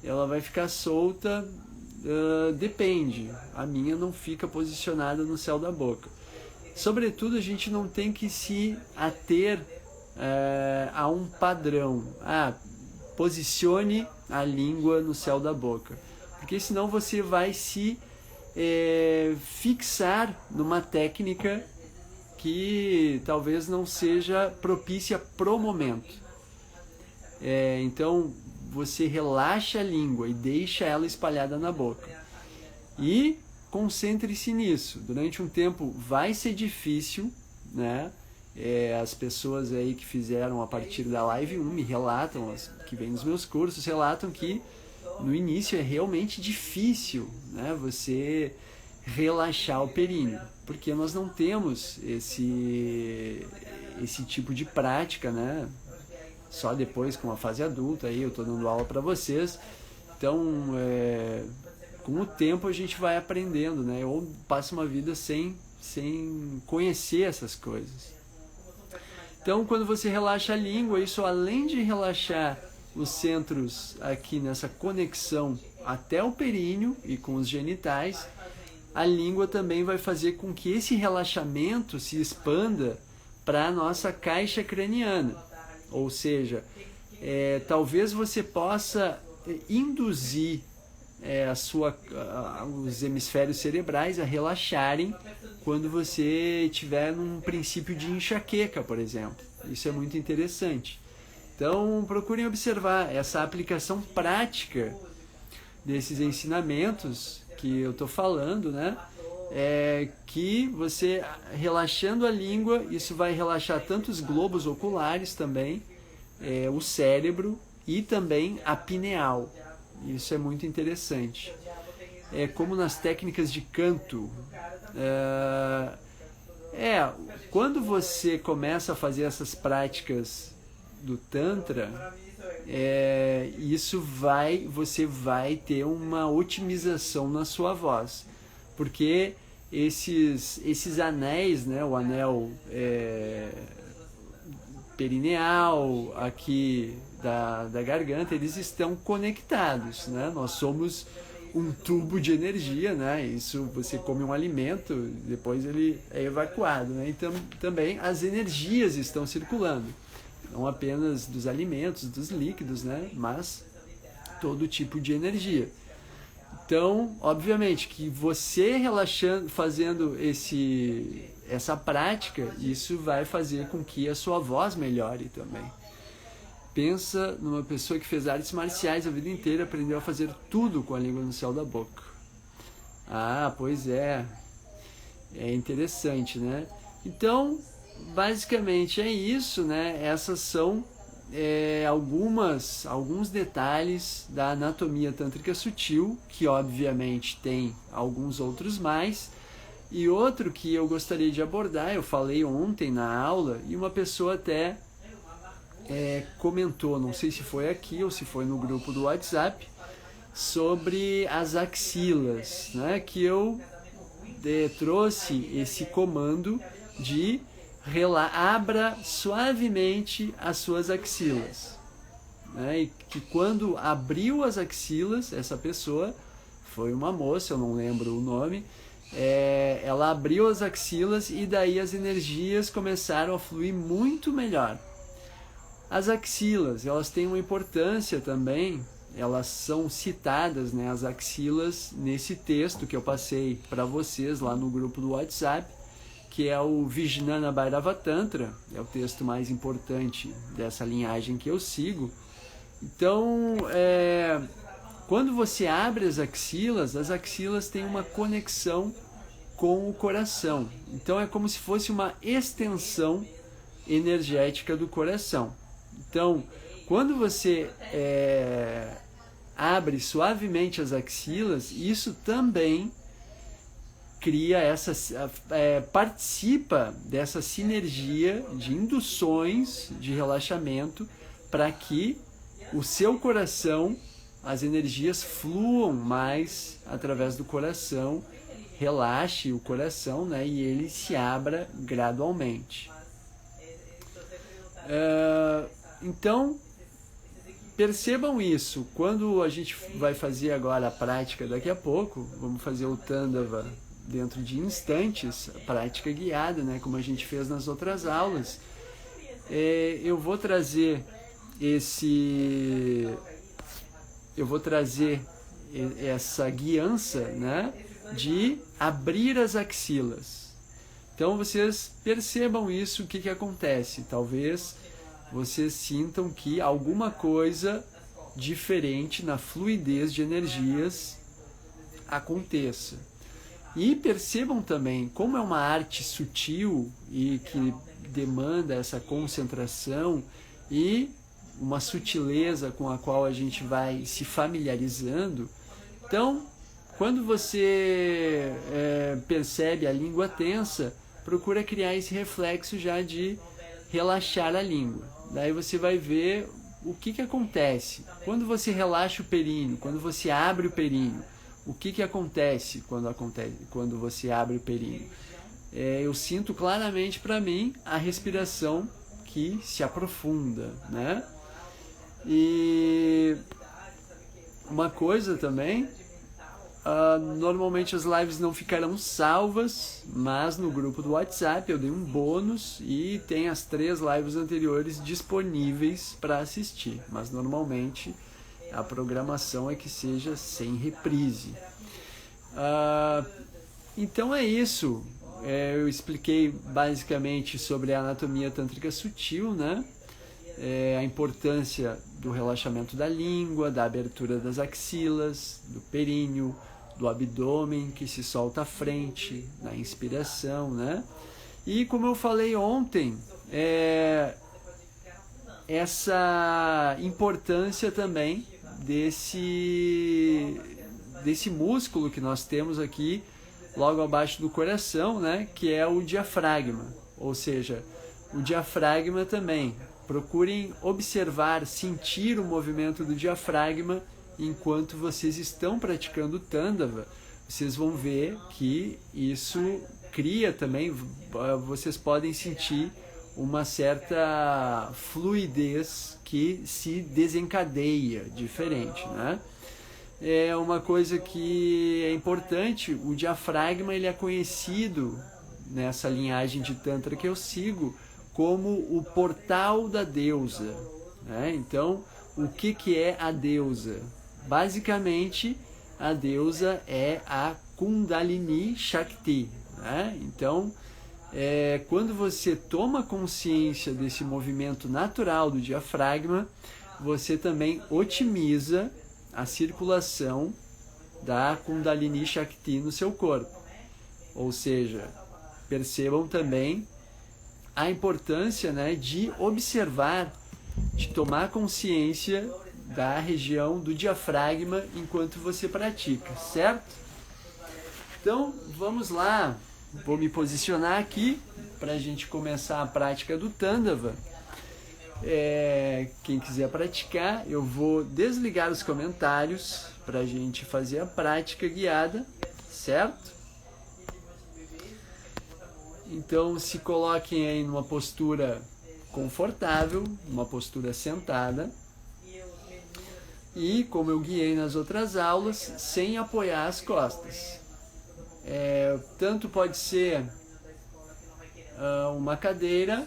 ela vai ficar solta, depende. A minha não fica posicionada no céu da boca. Sobretudo, a gente não tem que se ater a um padrão. Posicione a língua no céu da boca. Porque senão você vai se fixar numa técnica que talvez não seja propícia pro momento. Então, você relaxa a língua e deixa ela espalhada na boca. E concentre-se nisso. Durante um tempo vai ser difícil, né? As pessoas aí que fizeram a partir da live 1 me relatam, as que vêm nos meus cursos, relatam que no início é realmente difícil, né? Você relaxar o períneo, porque nós não temos esse tipo de prática, né? Só depois, com a fase adulta, aí eu estou dando aula para vocês. Então, com o tempo a gente vai aprendendo, né? Ou passa uma vida sem conhecer essas coisas. Então, quando você relaxa a língua, isso além de relaxar os centros aqui nessa conexão até o períneo e com os genitais, a língua também vai fazer com que esse relaxamento se expanda para a nossa caixa craniana. Ou seja, talvez você possa induzir os hemisférios cerebrais a relaxarem quando você estiver num princípio de enxaqueca, por exemplo. Isso é muito interessante. Então, procurem observar essa aplicação prática desses ensinamentos que eu estou falando, né? Que você, relaxando a língua, isso vai relaxar tanto os globos oculares também, o cérebro e também a pineal. Isso é muito interessante. Como nas técnicas de canto. Quando você começa a fazer essas práticas do Tantra, você vai ter uma otimização na sua voz. Porque esses anéis, né, o anel perineal, aqui da garganta, eles estão conectados, né? Nós somos um tubo de energia, né? Isso, você come um alimento, depois ele é evacuado, né? Então, também as energias estão circulando, não apenas dos alimentos, dos líquidos, né? Mas todo tipo de energia. Então, obviamente, que você relaxando, fazendo essa prática, isso vai fazer com que a sua voz melhore também. Pensa numa pessoa que fez artes marciais a vida inteira, aprendeu a fazer tudo com a língua no céu da boca. Pois é. É interessante, né? Então, basicamente é isso, né? Essas são alguns detalhes da anatomia tântrica sutil, que obviamente tem alguns outros mais. E outro que eu gostaria de abordar, eu falei ontem na aula, e uma pessoa até comentou, não sei se foi aqui ou se foi no grupo do WhatsApp, sobre as axilas, né? Que eu trouxe esse comando de abra suavemente as suas axilas, né? E que quando abriu as axilas, essa pessoa foi uma moça, eu não lembro o nome, ela abriu as axilas e daí as energias começaram a fluir muito melhor. As axilas, elas têm uma importância também, elas são citadas, né, as axilas, nesse texto que eu passei para vocês lá no grupo do WhatsApp, que é o Vijnana Bhairava Tantra, é o texto mais importante dessa linhagem que eu sigo. Então, quando você abre as axilas têm uma conexão com o coração. Então, é como se fosse uma extensão energética do coração. Então, quando você abre suavemente as axilas, isso também cria participa dessa sinergia de induções de relaxamento para que o seu coração, as energias fluam mais através do coração, relaxe o coração, né, e ele se abra gradualmente. Então, percebam isso. Quando a gente vai fazer agora a prática daqui a pouco, vamos fazer o Tandava dentro de instantes, a prática guiada, né, como a gente fez nas outras aulas. Eu vou trazer essa guiança, né, de abrir as axilas. Então vocês percebam isso, o que acontece. Talvez vocês sintam que alguma coisa diferente na fluidez de energias aconteça. E percebam também como é uma arte sutil e que demanda essa concentração e uma sutileza com a qual a gente vai se familiarizando. Então, quando você percebe a língua tensa, procura criar esse reflexo já de relaxar a língua. Daí você vai ver o que acontece. Quando você relaxa o períneo, quando você abre o períneo, o que acontece quando você abre o períneo? Eu sinto claramente para mim a respiração que se aprofunda, né? E uma coisa também, normalmente as lives não ficarão salvas, mas no grupo do WhatsApp eu dei um bônus e tem as 3 lives anteriores disponíveis para assistir, mas normalmente a programação é que seja sem reprise. Então é isso. Eu expliquei basicamente sobre a anatomia tântrica sutil, né? A importância do relaxamento da língua, da abertura das axilas, do períneo, do abdômen que se solta à frente, na inspiração, né? E como eu falei ontem, essa importância também desse músculo que nós temos aqui logo abaixo do coração, né, que é o diafragma. Ou seja, o diafragma também. Procurem observar, sentir o movimento do diafragma enquanto vocês estão praticando Tandava. Vocês vão ver que isso cria também, vocês podem sentir uma certa fluidez que se desencadeia diferente, né? É uma coisa que é importante, o diafragma ele é conhecido nessa linhagem de Tantra que eu sigo como o portal da deusa, né? Então, o que é a deusa? Basicamente, a deusa é a Kundalini Shakti, né? Então, quando você toma consciência desse movimento natural do diafragma, você também otimiza a circulação da Kundalini Shakti no seu corpo. Ou seja, percebam também a importância, né, de observar, de tomar consciência da região do diafragma enquanto você pratica, certo? Então, vamos lá. Vou me posicionar aqui para a gente começar a prática do Tandava. Quem quiser praticar, eu vou desligar os comentários para a gente fazer a prática guiada, certo? Então se coloquem aí numa postura confortável, uma postura sentada, e como eu guiei nas outras aulas, sem apoiar as costas. Tanto pode ser uma cadeira.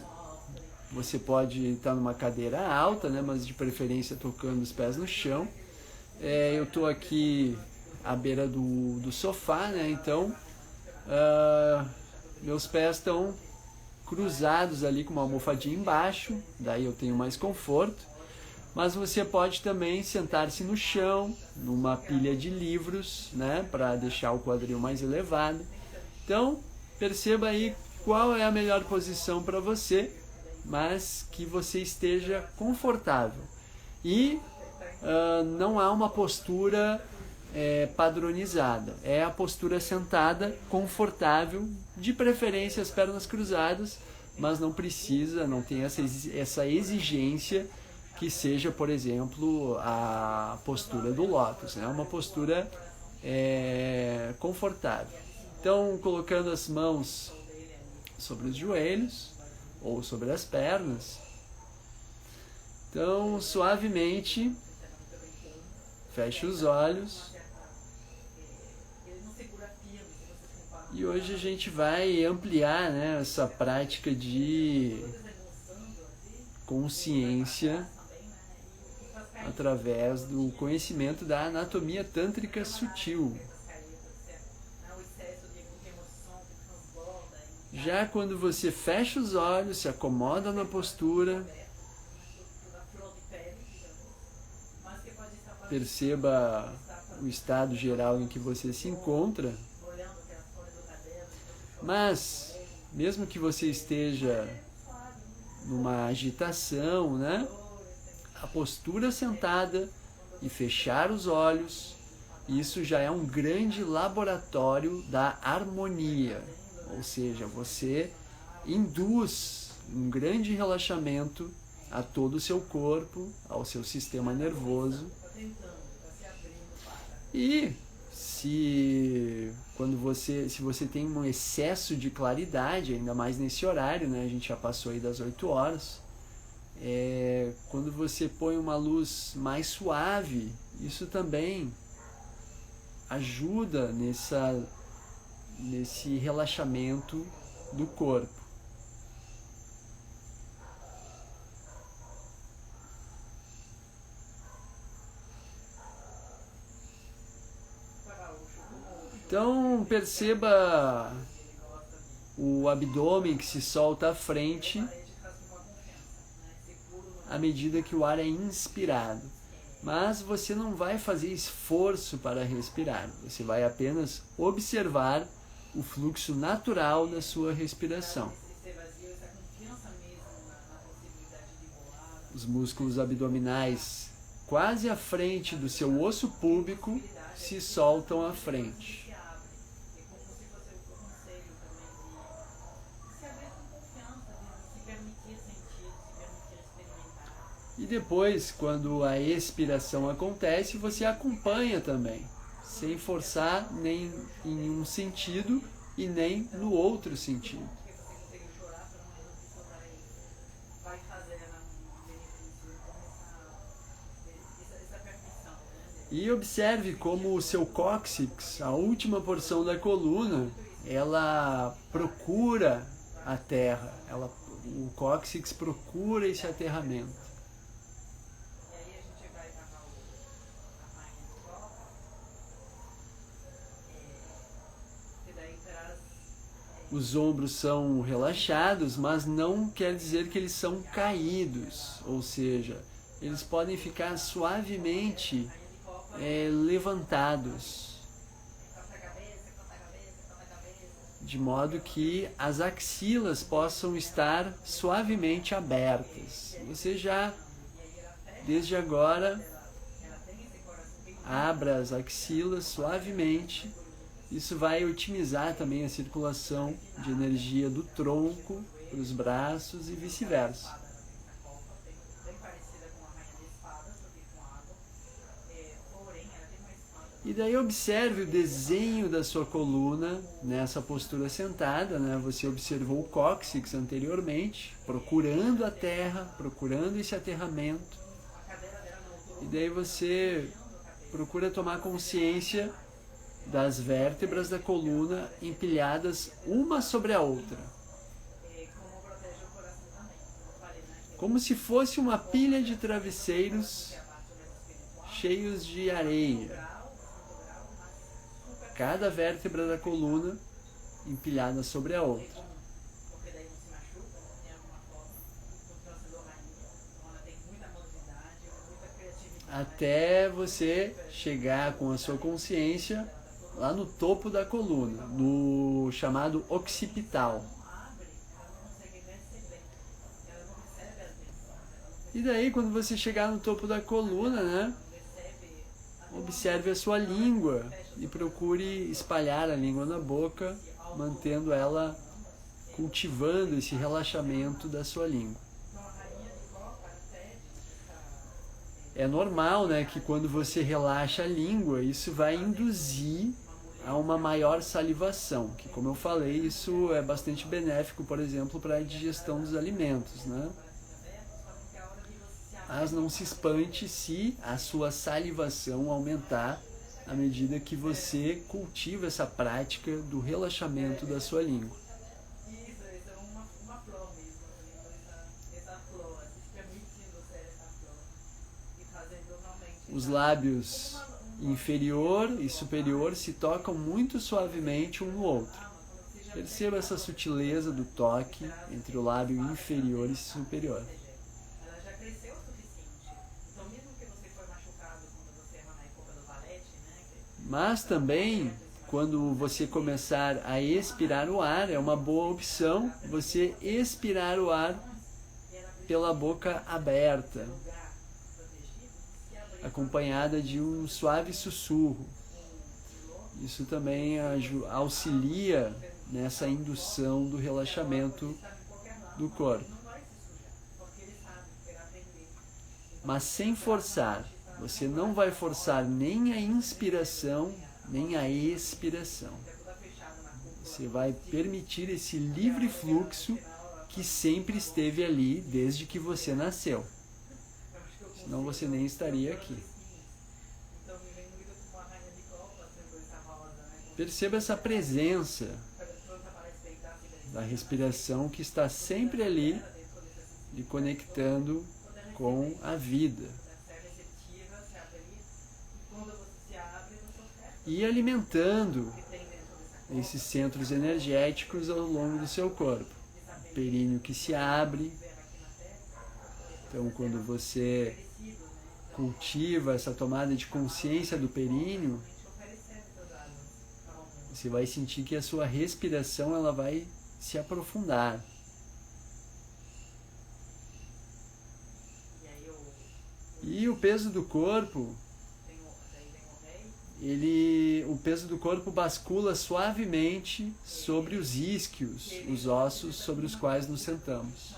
Você pode estar numa cadeira alta, né, mas de preferência tocando os pés no chão. Eu estou aqui à beira do sofá, né, então meus pés estão cruzados ali com uma almofadinha embaixo, daí eu tenho mais conforto. Mas você pode também sentar-se no chão, numa pilha de livros, né, para deixar o quadril mais elevado. Então, perceba aí qual é a melhor posição para você, mas que você esteja confortável. E não há uma postura padronizada. É a postura sentada, confortável, de preferência as pernas cruzadas, mas não precisa, não tem essa exigência que seja, por exemplo, a postura do lótus, né? Uma postura confortável. Então, colocando as mãos sobre os joelhos ou sobre as pernas. Então, suavemente, feche os olhos. E hoje a gente vai ampliar, né, essa prática de consciência através do conhecimento da anatomia tântrica sutil. Já quando você fecha os olhos, se acomoda na postura, perceba o estado geral em que você se encontra. Mas, mesmo que você esteja numa agitação, né? A postura sentada e fechar os olhos, isso já é um grande laboratório da harmonia. Ou seja, você induz um grande relaxamento a todo o seu corpo, ao seu sistema nervoso. E se você tem um excesso de claridade, ainda mais nesse horário, né? A gente já passou aí das 8 horas, Quando você põe uma luz mais suave, isso também ajuda nesse relaxamento do corpo. Então perceba o abdômen que se solta à frente à medida que o ar é inspirado. Mas você não vai fazer esforço para respirar, você vai apenas observar o fluxo natural da sua respiração. Os músculos abdominais quase à frente do seu osso púbico se soltam à frente. E depois, quando a expiração acontece, você acompanha também, sem forçar nem em um sentido e nem no outro sentido. E observe como o seu cóccix, a última porção da coluna, ela procura a terra, o cóccix procura esse aterramento. Os ombros são relaxados, mas não quer dizer que eles são caídos, ou seja, eles podem ficar suavemente levantados, de modo que as axilas possam estar suavemente abertas. Você já, desde agora, abra as axilas suavemente. Isso vai otimizar também a circulação de energia do tronco para os braços e vice-versa. E daí observe o desenho da sua coluna nessa postura sentada, né? Você observou o cóccix anteriormente, procurando a terra, procurando esse aterramento. E daí você procura tomar consciência das vértebras da coluna empilhadas uma sobre a outra, como se fosse uma pilha de travesseiros cheios de areia. Cada vértebra da coluna empilhada sobre a outra. Até você chegar com a sua consciência lá no topo da coluna, no chamado occipital. E daí, quando você chegar no topo da coluna, né, observe a sua língua e procure espalhar a língua na boca, mantendo ela, cultivando esse relaxamento da sua língua. É normal, né, que quando você relaxa a língua, isso vai induzir a uma maior salivação, que, como eu falei, isso é bastante benéfico, por exemplo, para a digestão dos alimentos, né? Mas não se espante se a sua salivação aumentar à medida que você cultiva essa prática do relaxamento da sua língua. Os lábios inferior e superior se tocam muito suavemente um no outro. Perceba essa sutileza do toque entre o lábio inferior e superior. Mas também, quando você começar a expirar o ar, é uma boa opção você expirar o ar pela boca aberta, acompanhada de um suave sussurro. Isso também auxilia nessa indução do relaxamento do corpo. Mas sem forçar. Você não vai forçar nem a inspiração, nem a expiração. Você vai permitir esse livre fluxo que sempre esteve ali desde que você nasceu. Senão você nem estaria aqui. Perceba essa presença da respiração que está sempre ali, lhe conectando com a vida. E alimentando esses centros energéticos ao longo do seu corpo. O períneo que se abre. Então, quando você cultiva essa tomada de consciência do períneo, você vai sentir que a sua respiração ela vai se aprofundar. E o peso do corpo, o peso do corpo bascula suavemente sobre os isquios, os ossos sobre os quais nos sentamos.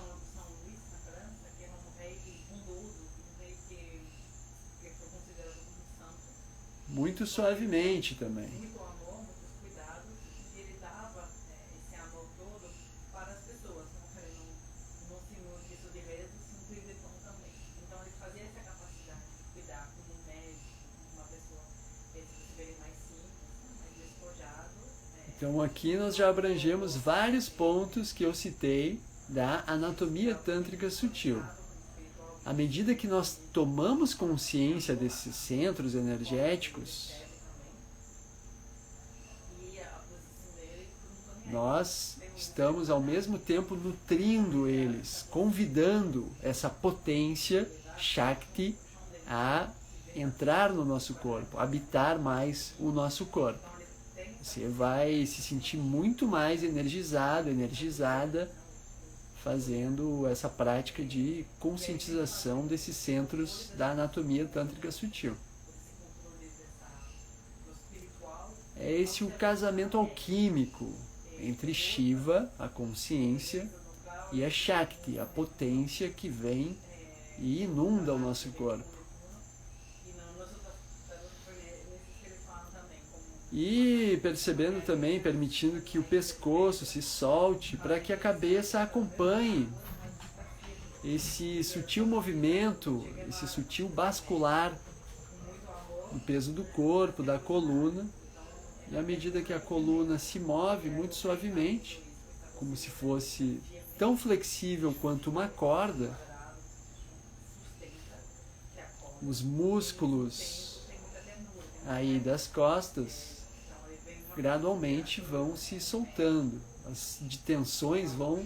Muito suavemente também. Então aqui nós já abrangemos vários pontos que eu citei da anatomia tântrica sutil. À medida que nós tomamos consciência desses centros energéticos, nós estamos ao mesmo tempo nutrindo eles, convidando essa potência Shakti a entrar no nosso corpo, habitar mais o nosso corpo. Você vai se sentir muito mais energizado, energizada, fazendo essa prática de conscientização desses centros da anatomia tântrica sutil. É esse o casamento alquímico entre Shiva, a consciência, e a Shakti, a potência que vem e inunda o nosso corpo. E percebendo também, permitindo que o pescoço se solte para que a cabeça acompanhe esse sutil movimento, esse sutil bascular do peso do corpo, da coluna. E à medida que a coluna se move muito suavemente, como se fosse tão flexível quanto uma corda, os músculos aí das costas gradualmente vão se soltando, as tensões vão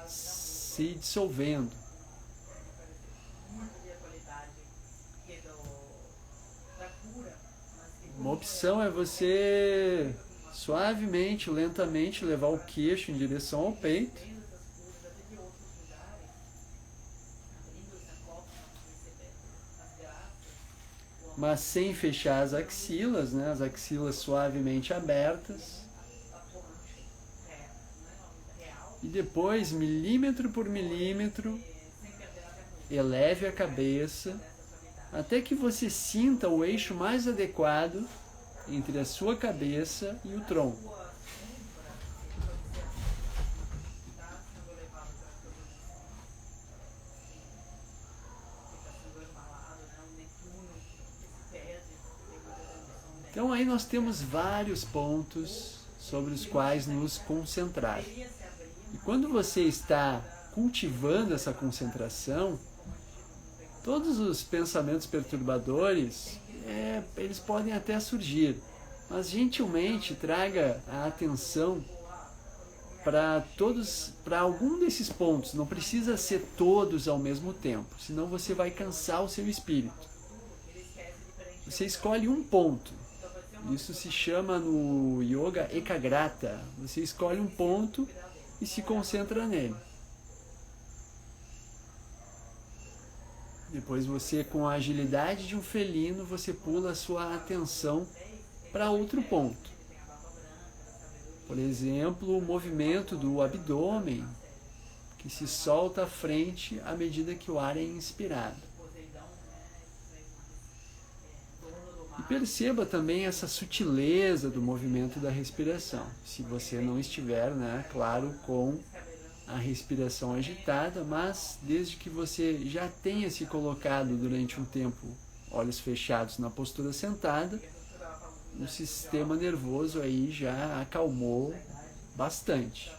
se dissolvendo. Uma opção é você suavemente, lentamente levar o queixo em direção ao peito. Mas sem fechar as axilas, né? As axilas suavemente abertas. E depois, milímetro por milímetro, eleve a cabeça até que você sinta o eixo mais adequado entre a sua cabeça e o tronco. Então aí nós temos vários pontos sobre os quais nos concentrar. E quando você está cultivando essa concentração, todos os pensamentos perturbadores, eles podem até surgir, mas gentilmente traga a atenção para algum desses pontos. Não precisa ser todos ao mesmo tempo, senão você vai cansar o seu espírito. Você escolhe um ponto. Isso se chama no Yoga Ekagrata. Você escolhe um ponto e se concentra nele. Depois você, com a agilidade de um felino, você pula a sua atenção para outro ponto. Por exemplo, o movimento do abdômen, que se solta à frente à medida que o ar é inspirado. E perceba também essa sutileza do movimento da respiração, se você não estiver, claro, com a respiração agitada, mas desde que você já tenha se colocado durante um tempo olhos fechados na postura sentada, o sistema nervoso aí já acalmou bastante.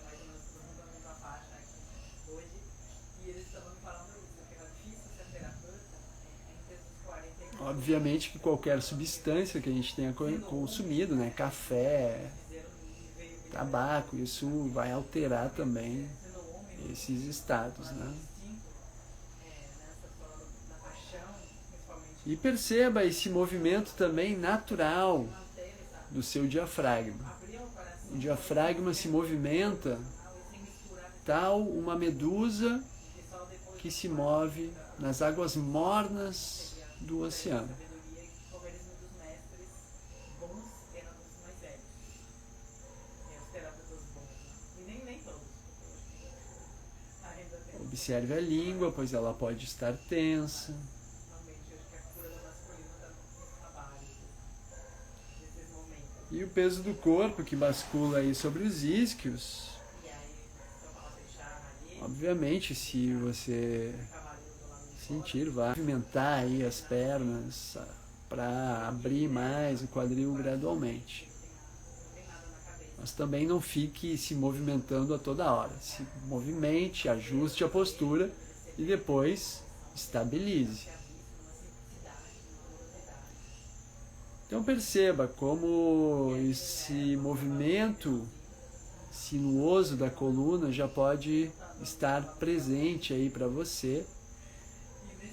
Obviamente que qualquer substância que a gente tenha consumido, né, café, tabaco, isso vai alterar também esses estados, né? E perceba esse movimento também natural do seu diafragma. O diafragma se movimenta tal uma medusa que se move nas águas mornas do oceano. Observe a língua, pois ela pode estar tensa. E o peso do corpo que bascula aí sobre os isquios. Obviamente, se você sentir, vai movimentar aí as pernas para abrir mais o quadril gradualmente. Mas também não fique se movimentando a toda hora. Se movimente, ajuste a postura e depois estabilize. Então perceba como esse movimento sinuoso da coluna já pode estar presente aí para você.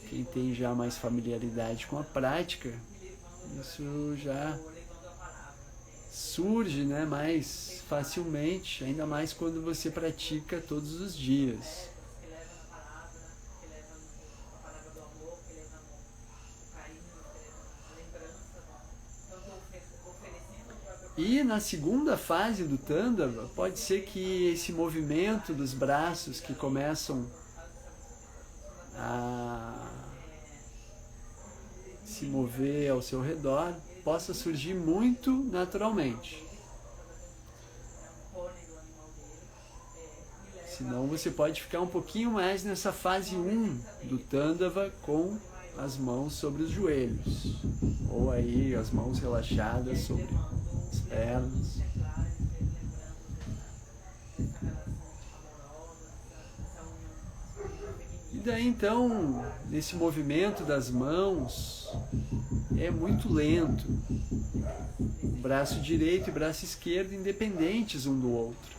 Quem tem já mais familiaridade com a prática, isso já surge, né, mais facilmente, ainda mais quando você pratica todos os dias. E na segunda fase do Tandava, pode ser que esse movimento dos braços que começam a se mover ao seu redor possa surgir muito naturalmente. Senão você pode ficar um pouquinho mais nessa fase 1 do Tandava com as mãos sobre os joelhos, ou aí as mãos relaxadas sobre as pernas. E daí então, nesse movimento das mãos, é muito lento. O braço direito e braço esquerdo independentes um do outro.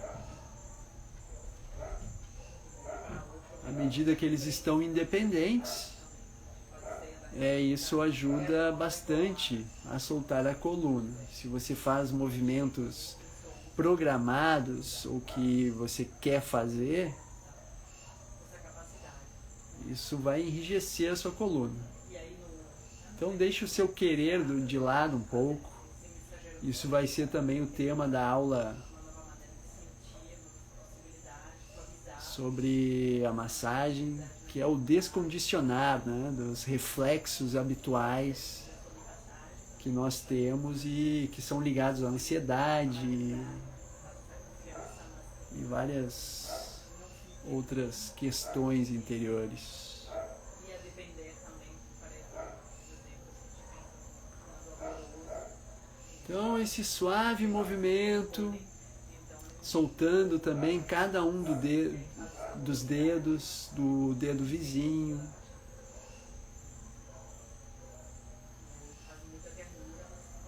À medida que eles estão independentes, isso ajuda bastante a soltar a coluna. Se você faz movimentos programados, ou que você quer fazer, isso vai enrijecer a sua coluna. Então deixe o seu querer de lado um pouco. Isso vai ser também o tema da aula sobre a massagem, que é o descondicionar, né, dos reflexos habituais que nós temos e que são ligados à ansiedade e várias outras questões interiores. Então esse suave movimento, soltando também cada um dos dedos, do dedo vizinho.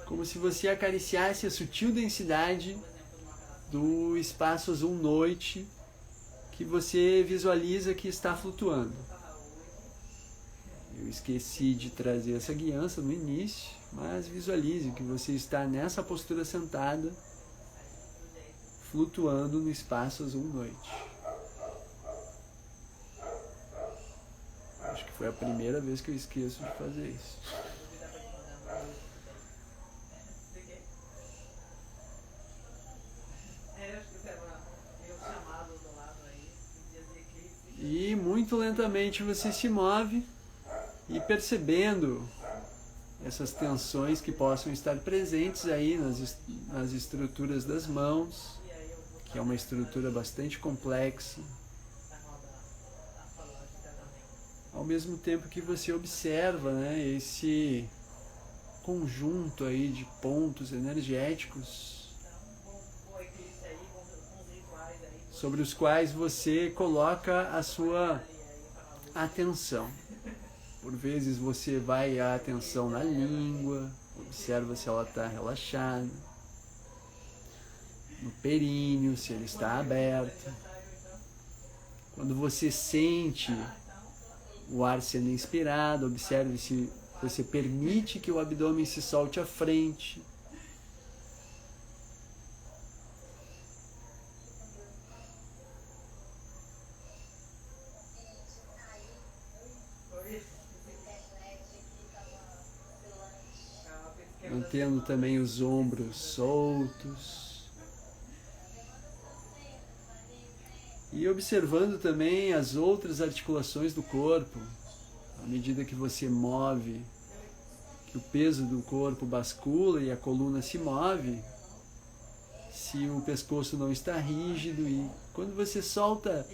Como se você acariciasse a sutil densidade do espaço azul noite que você visualiza que está flutuando. Eu esqueci de trazer essa guiança no início, mas visualize que você está nessa postura sentada, flutuando no espaço azul noite. Acho que foi a primeira vez que eu esqueço de fazer isso. E muito lentamente você se move e percebendo essas tensões que possam estar presentes aí nas estruturas das mãos, que é uma estrutura bastante complexa, ao mesmo tempo que você observa, né, esse conjunto aí de pontos energéticos sobre os quais você coloca a sua atenção. Por vezes você vai a atenção na língua, observa se ela está relaxada, no períneo, se ele está aberto. Quando você sente o ar sendo inspirado, observe se você permite que o abdômen se solte à frente. Mantendo também os ombros soltos. E observando também as outras articulações do corpo. À medida que você move, que o peso do corpo bascula e a coluna se move, se o pescoço não está rígido, e quando você solta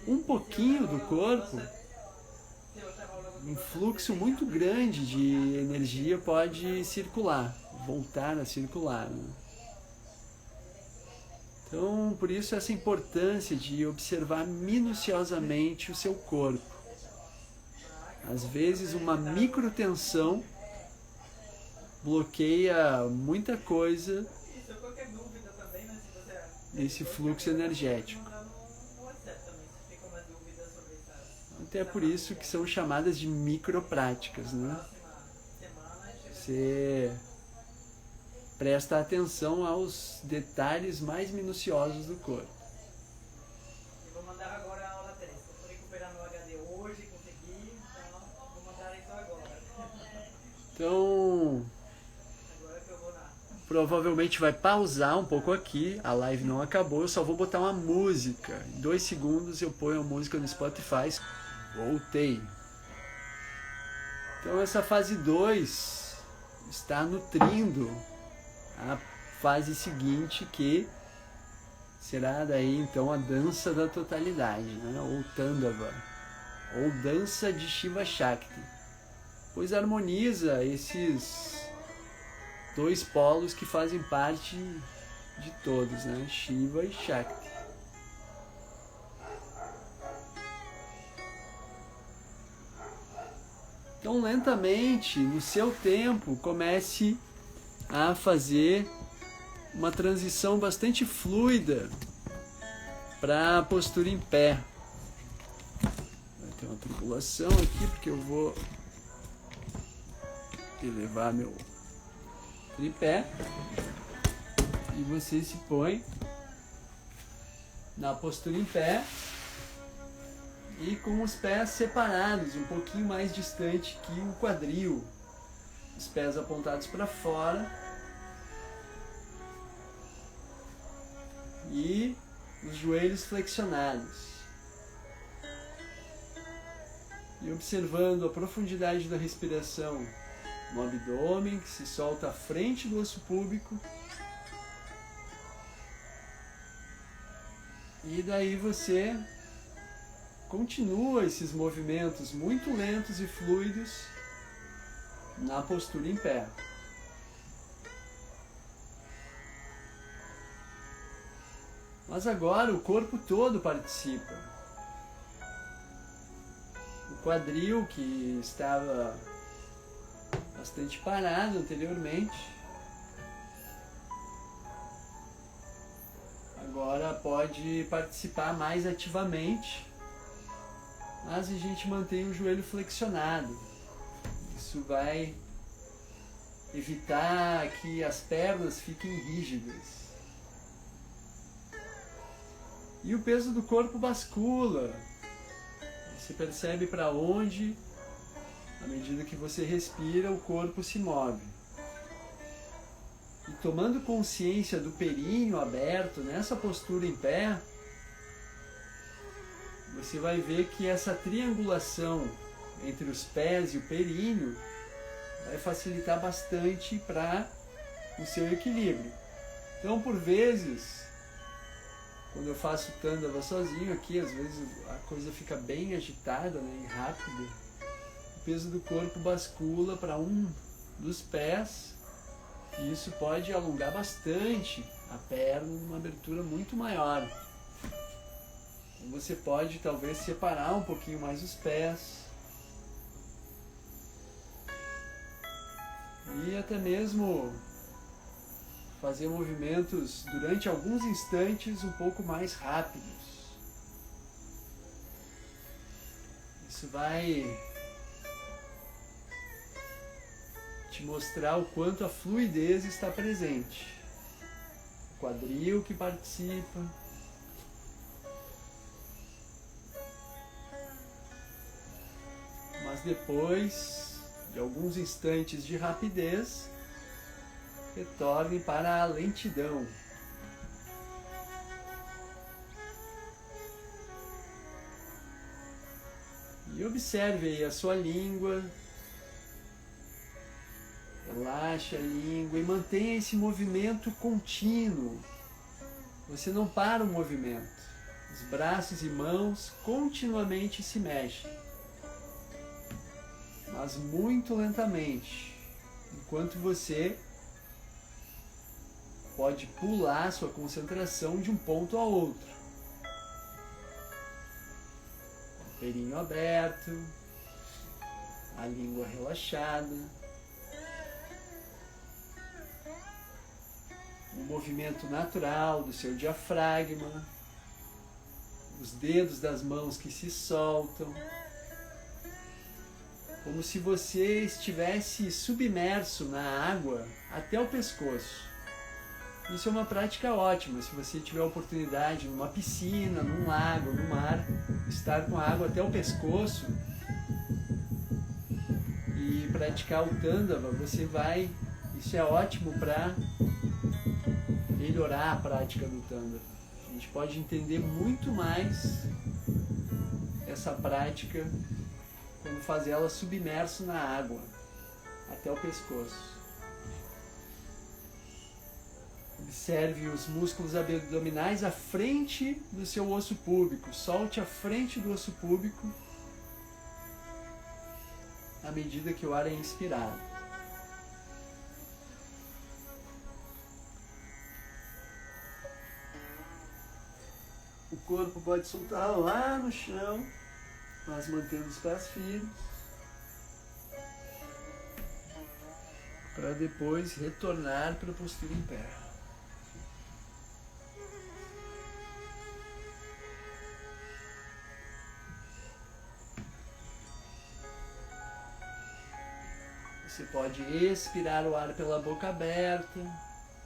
um pouquinho do corpo, um fluxo muito grande de energia pode circular, voltar a circular, né? Então, por isso essa importância de observar minuciosamente o seu corpo. Às vezes uma microtensão bloqueia muita coisa nesse fluxo energético. Até por isso que são chamadas de micropráticas, né? Você presta atenção aos detalhes mais minuciosos do corpo. Eu vou mandar agora a aula 3. Eu vou recuperar no HD hoje, consegui, então vou mandar isso agora. Então, Agora que eu vou lá. provavelmente vai pausar um pouco aqui, a live não acabou, eu só vou botar uma música. Em 2 segundos eu ponho a música no Spotify. Voltei. Então essa fase 2 está nutrindo a fase seguinte, que será daí então a dança da totalidade, né? Ou Tandava, ou dança de Shiva Shakti, pois harmoniza esses 2 polos que fazem parte de todos, né? Shiva e Shakti. Então, lentamente, no seu tempo, comece a fazer uma transição bastante fluida para a postura em pé. Vai ter uma tribulação aqui, porque eu vou elevar meu tripé. E você se põe na postura em pé, e com os pés separados, um pouquinho mais distante que o quadril. Os pés apontados para fora. E os joelhos flexionados. E observando a profundidade da respiração no abdômen, que se solta à frente do osso púbico. E daí você continua esses movimentos muito lentos e fluidos na postura em pé. Mas agora o corpo todo participa. O quadril, que estava bastante parado anteriormente, agora pode participar mais ativamente. Mas a gente mantém o joelho flexionado. Isso vai evitar que as pernas fiquem rígidas. E o peso do corpo bascula. Você percebe para onde, à medida que você respira, o corpo se move. E tomando consciência do períneo aberto, nessa postura em pé, você vai ver que essa triangulação entre os pés e o períneo vai facilitar bastante para o seu equilíbrio. Então, por vezes, quando eu faço Tandava sozinho aqui, às vezes a coisa fica bem agitada, né, e rápida. peso do corpo bascula para um dos pés, e isso pode alongar bastante a perna numa abertura muito maior. Então você pode talvez separar um pouquinho mais os pés, e até mesmo fazer movimentos durante alguns instantes um pouco mais rápidos. Isso vai te mostrar o quanto a fluidez está presente. O quadril que participa. Mas depois de alguns instantes de rapidez, retorne para a lentidão. E observe aí a sua língua. Relaxe a língua e mantenha esse movimento contínuo. Você não para o movimento. Os braços e mãos continuamente se mexem, mas muito lentamente, enquanto você pode pular sua concentração de um ponto a outro. O perinho aberto, a língua relaxada, o movimento natural do seu diafragma, os dedos das mãos que se soltam, como se você estivesse submerso na água até o pescoço. Isso é uma prática ótima, se você tiver a oportunidade numa piscina, num lago, no mar, estar com a água até o pescoço e praticar o Tandava, isso é ótimo para melhorar a prática do Tandava. A gente pode entender muito mais essa prática quando faz ela submerso na água até o pescoço. Observe os músculos abdominais à frente do seu osso púbico. Solte a frente do osso púbico à medida que o ar é inspirado. O corpo pode soltar lá no chão, mas mantendo os pés firmes, para depois retornar para a postura em pé. Você pode expirar o ar pela boca aberta,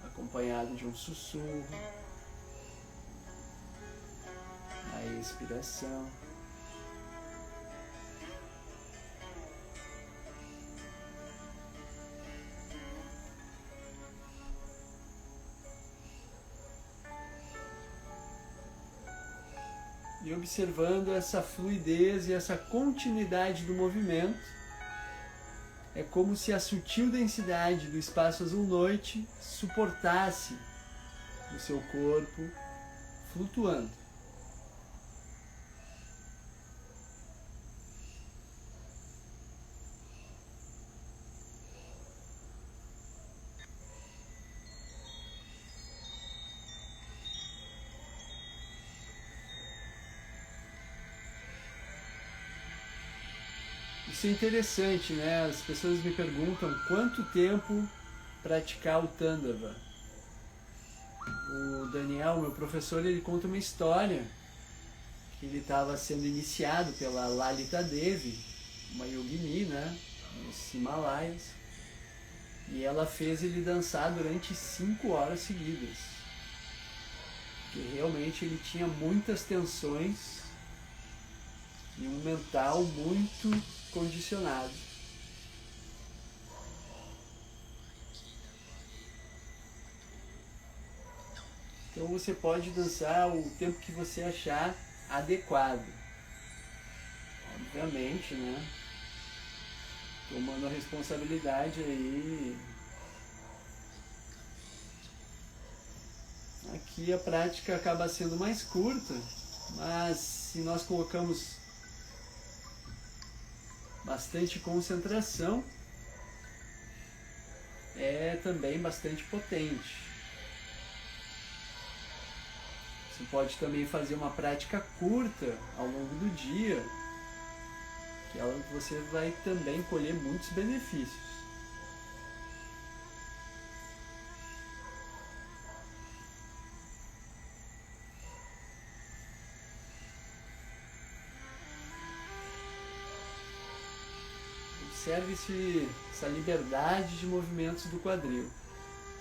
acompanhado de um sussurro. A expiração. E observando essa fluidez e essa continuidade do movimento, é como se a sutil densidade do espaço azul-noite suportasse o seu corpo flutuando. Isso é interessante, né? As pessoas me perguntam quanto tempo praticar o Tandava. O Daniel, meu professor, ele conta uma história que ele estava sendo iniciado pela Lalita Devi, uma yogini, né? Nos Himalaias. E ela fez ele dançar durante 5 horas seguidas. Porque realmente ele tinha muitas tensões e um mental muito condicionado. Então você pode dançar o tempo que você achar adequado. Obviamente, né? Tomando a responsabilidade aí. Aqui a prática acaba sendo mais curta, mas se nós colocamos bastante concentração, é também bastante potente. Você pode também fazer uma prática curta ao longo do dia, que é onde você vai também colher muitos benefícios. Observe-se essa liberdade de movimentos do quadril.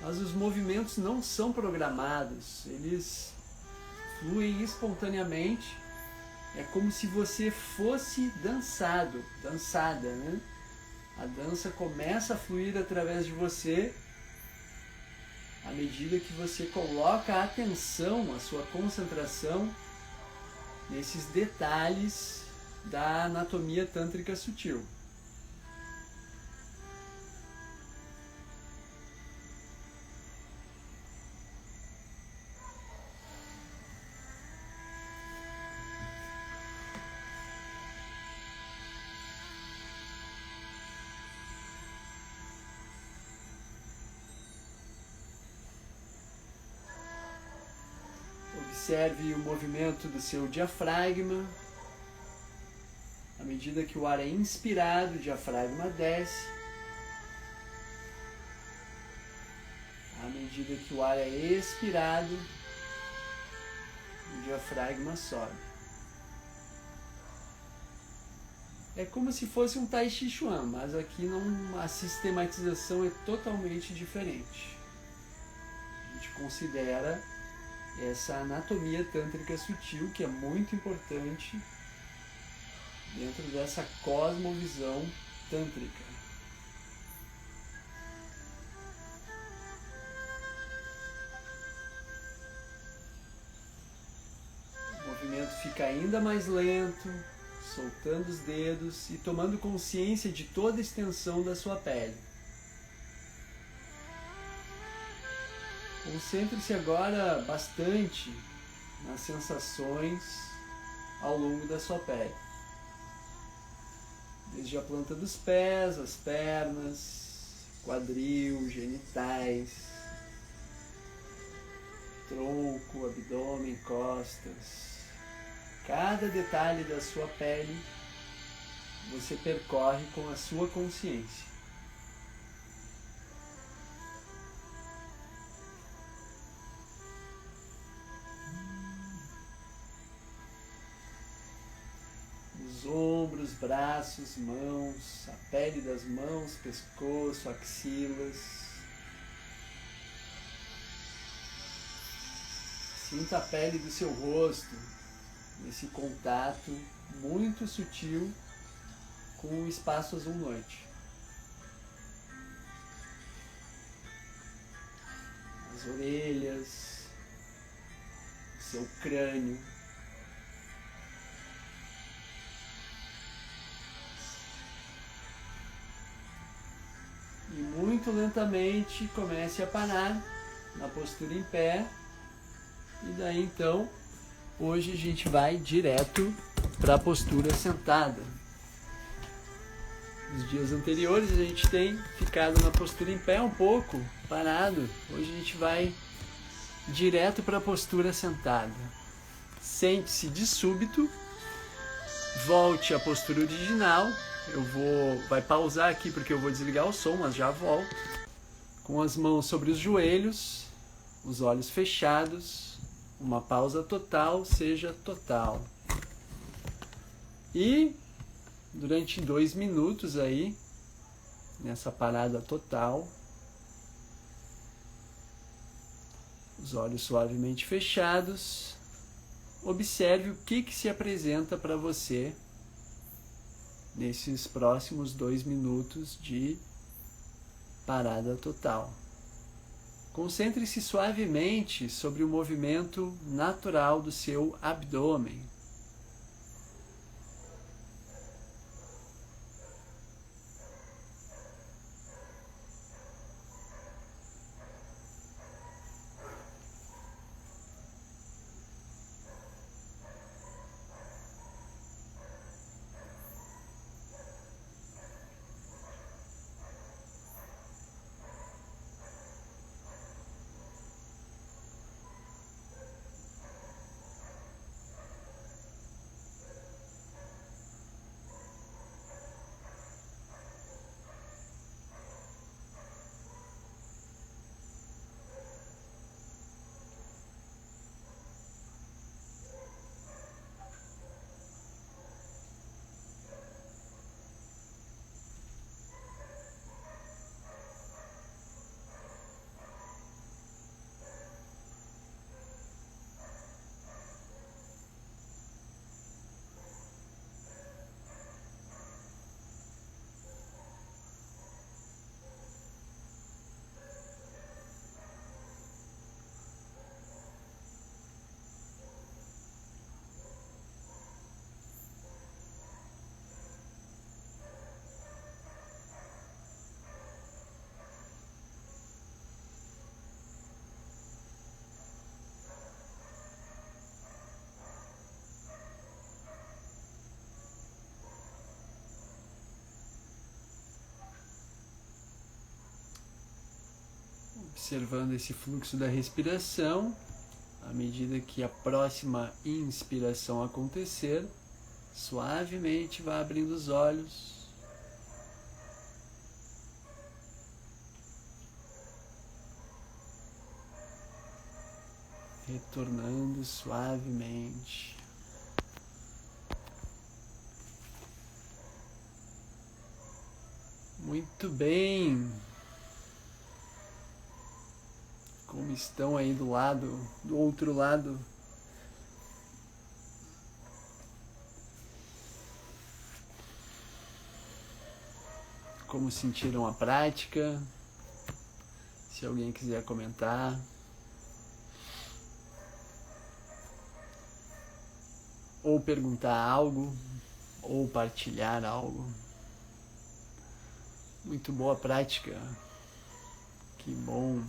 Mas os movimentos não são programados, eles fluem espontaneamente. É como se você fosse dançado, dançada, né? A dança começa a fluir através de você à medida que você coloca a atenção, a sua concentração nesses detalhes da anatomia tântrica sutil. Observe o movimento do seu diafragma. À medida que o ar é inspirado, o diafragma desce. À medida que o ar é expirado, o diafragma sobe. É como se fosse um Tai Chi Chuan, mas aqui não, a sistematização é totalmente diferente. A gente considera essa anatomia tântrica sutil, que é muito importante dentro dessa cosmovisão tântrica. O movimento fica ainda mais lento, soltando os dedos e tomando consciência de toda a extensão da sua pele. Concentre-se agora bastante nas sensações ao longo da sua pele. Desde a planta dos pés, as pernas, quadril, genitais, tronco, abdômen, costas. Cada detalhe da sua pele você percorre com a sua consciência. Ombros, braços, mãos, a pele das mãos, pescoço, axilas. Sinta a pele do seu rosto nesse contato muito sutil com o espaço azul-noite. As orelhas, o seu crânio. E muito lentamente comece a parar na postura em pé. E daí então, hoje a gente vai direto para a postura sentada. Nos dias anteriores a gente tem ficado na postura em pé um pouco, parado. Hoje a gente vai direto para a postura sentada. Sente-se de súbito, volte à postura original. Vai pausar aqui porque eu vou desligar o som, mas já volto. Com as mãos sobre os joelhos, os olhos fechados, uma pausa total, seja total. E durante 2 minutos aí, nessa parada total, os olhos suavemente fechados, observe o que se apresenta para você nesses próximos 2 minutos de parada total. Concentre-se suavemente sobre o movimento natural do seu abdômen. observando esse fluxo da respiração. À medida que a próxima inspiração acontecer, suavemente vá abrindo os olhos. Retornando suavemente. Muito bem. Como estão aí do outro lado? Como sentiram a prática? Se alguém quiser comentar. Ou perguntar algo, ou partilhar algo. Muito boa prática. Que bom.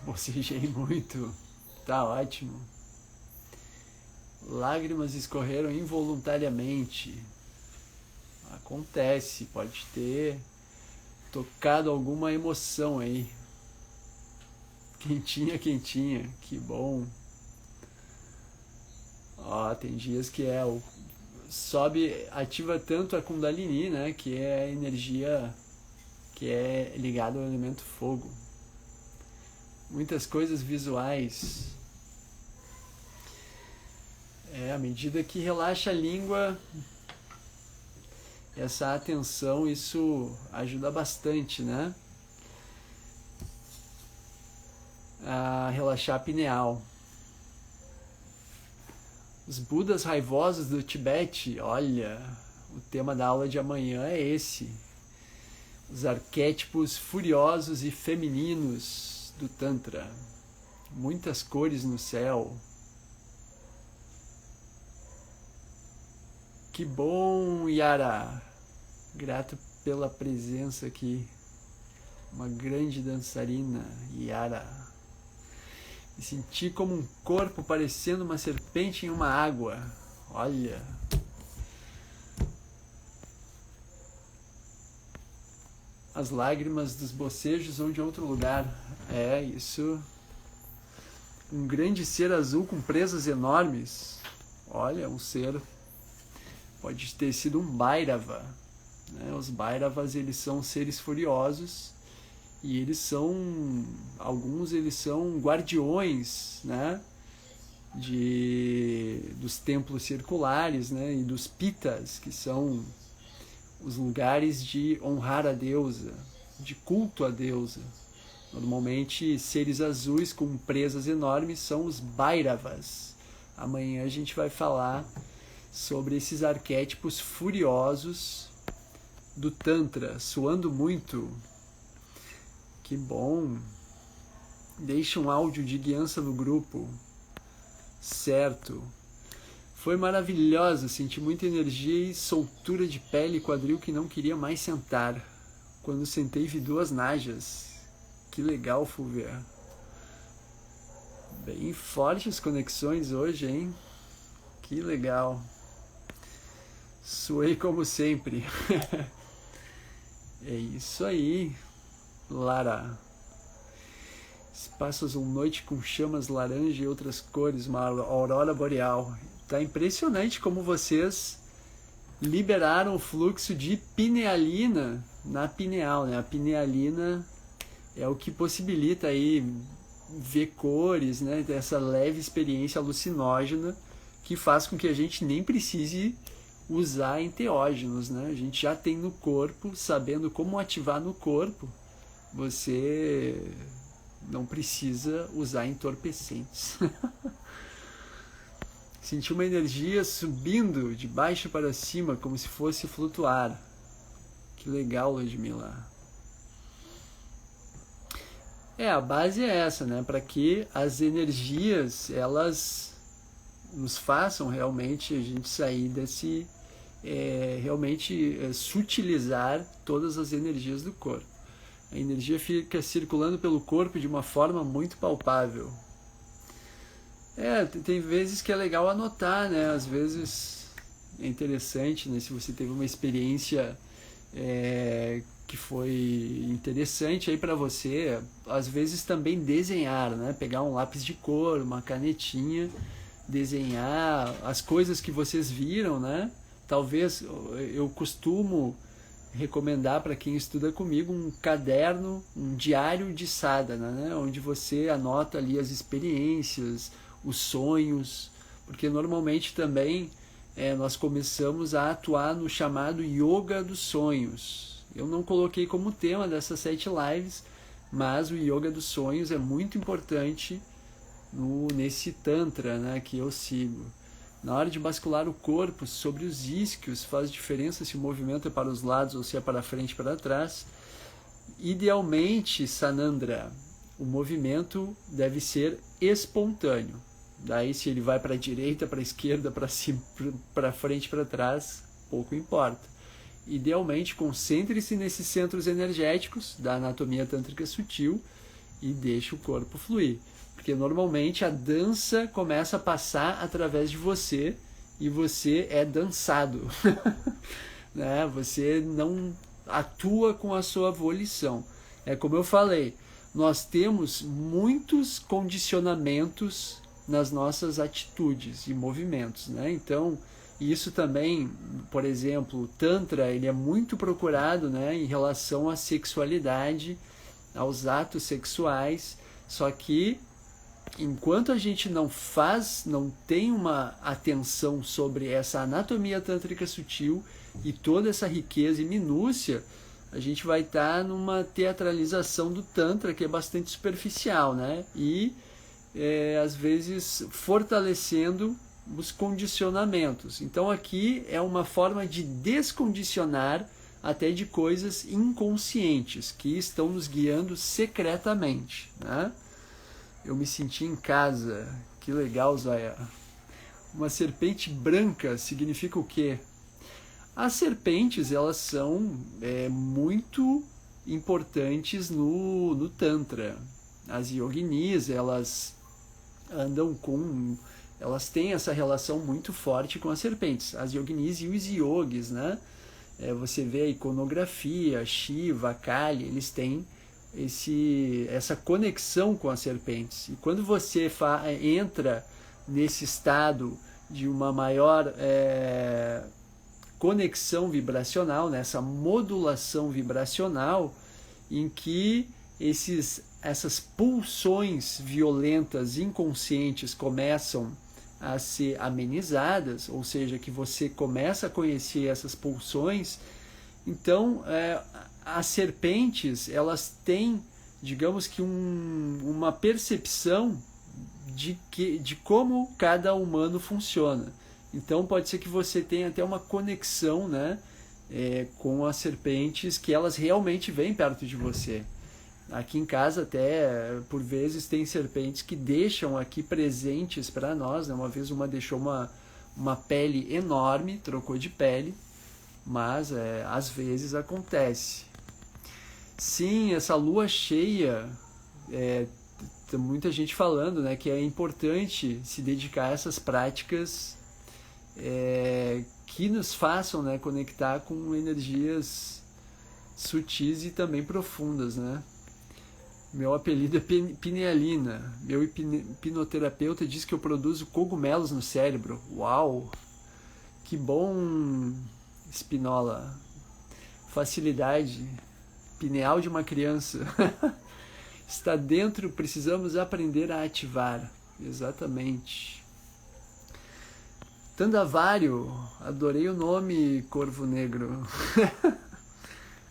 Bocejei muito. Tá ótimo. Lágrimas escorreram involuntariamente. Acontece, pode ter tocado alguma emoção aí. Quentinha, quentinha, que bom. Ó, tem dias que sobe, ativa tanto a Kundalini, né, que é a energia que é ligada ao elemento fogo. Muitas coisas visuais. À medida que relaxa a língua, essa atenção, isso ajuda bastante, né? A relaxar a pineal. Os Budas raivosos do Tibete, olha, o tema da aula de amanhã é esse. Os arquétipos furiosos e femininos do Tantra. Muitas cores no céu. Que bom, Yara. Grato pela presença aqui. Uma grande dançarina, Yara. Me senti como um corpo parecendo uma serpente em uma água. Olha. As lágrimas dos bocejos vão de outro lugar. É isso. Um grande ser azul com presas enormes. Olha, um ser. Pode ter sido um Bhairava. Né? Os Bhairavas, eles são seres furiosos. E alguns eles são guardiões, né, dos templos circulares, né, e dos pitas, que são os lugares de honrar a deusa, de culto à deusa. Normalmente, seres azuis com presas enormes são os Bhairavas. Amanhã a gente vai falar sobre esses arquétipos furiosos do Tantra, suando muito. Que bom. Deixa um áudio de guiança no grupo. Certo. Foi maravilhosa. Senti muita energia e soltura de pele e quadril que não queria mais sentar. Quando sentei, vi 2 najas. Que legal, Fulvia. Bem fortes conexões hoje, hein? Que legal. Suei como sempre. É isso aí. Lara. Espaço azul noite com chamas laranja e outras cores, uma aurora boreal. Tá impressionante como vocês liberaram o fluxo de pinealina na pineal, né? A pinealina é o que possibilita aí ver cores, né? Essa leve experiência alucinógena que faz com que a gente nem precise usar enteógenos, né? A gente já tem no corpo, sabendo como ativar no corpo. Você não precisa usar entorpecentes. Senti uma energia subindo de baixo para cima, como se fosse flutuar. Que legal, Ludmila. A base é essa, né? Para que as energias, elas nos façam realmente a gente sair desse... sutilizar todas as energias do corpo. A energia fica circulando pelo corpo de uma forma muito palpável. Tem vezes que é legal anotar, né? Às vezes é interessante, né? Se você teve uma experiência que foi interessante aí para você, às vezes também desenhar, né? Pegar um lápis de cor, uma canetinha, desenhar as coisas que vocês viram, né? Talvez eu costumo recomendar para quem estuda comigo um caderno, um diário de sadhana, né? Onde você anota ali as experiências, os sonhos, porque normalmente também nós começamos a atuar no chamado Yoga dos Sonhos. Eu não coloquei como tema dessas 7 lives, mas o Yoga dos Sonhos é muito importante nesse Tantra, né, que eu sigo. Na hora de bascular o corpo sobre os isquios, faz diferença se o movimento é para os lados ou se é para frente e para trás. Idealmente, Sanandra, o movimento deve ser espontâneo. Daí, se ele vai para a direita, para a esquerda, para cima, para frente, para trás, pouco importa. Idealmente, concentre-se nesses centros energéticos da anatomia tântrica sutil e deixe o corpo fluir. Porque normalmente a dança começa a passar através de você e você é dançado. Né? Você não atua com a sua volição. É como eu falei, nós temos muitos condicionamentos nas nossas atitudes e movimentos, né? Então, isso também, por exemplo, o Tantra, ele é muito procurado, né, em relação à sexualidade, aos atos sexuais, só que enquanto a gente não tem uma atenção sobre essa anatomia tântrica sutil e toda essa riqueza e minúcia, a gente vai estar numa teatralização do Tantra que é bastante superficial, né? E às vezes fortalecendo os condicionamentos. Então aqui é uma forma de descondicionar até de coisas inconscientes que estão nos guiando secretamente, né? Eu me senti em casa. Que legal, Zaya. Uma serpente branca significa o quê? As serpentes, elas são muito importantes no Tantra. As yoginis, elas têm essa relação muito forte com as serpentes. As yoginis e os yogis, né? Você vê a iconografia, Shiva, Kali, eles têm essa conexão com as serpentes. E quando você entra nesse estado de uma maior conexão vibracional, nessa modulação vibracional, em que essas pulsões violentas inconscientes começam a ser amenizadas, ou seja, que você começa a conhecer essas pulsões, então as serpentes, elas têm, digamos que uma percepção de como cada humano funciona. Então pode ser que você tenha até uma conexão, né, com as serpentes, que elas realmente vêm perto de você. Aqui em casa até, por vezes, tem serpentes que deixam aqui presentes para nós, né? Uma vez uma deixou uma pele enorme, trocou de pele, mas às vezes acontece. Sim, essa lua cheia, tem muita gente falando, né, que é importante se dedicar a essas práticas que nos façam, né, conectar com energias sutis e também profundas, né? Meu apelido é Pinealina. Meu hipnoterapeuta diz que eu produzo cogumelos no cérebro. Uau! Que bom, Spinola. Facilidade. Pineal de uma criança. Está dentro, precisamos aprender a ativar. Exatamente. Tandavário. Adorei o nome, Corvo Negro.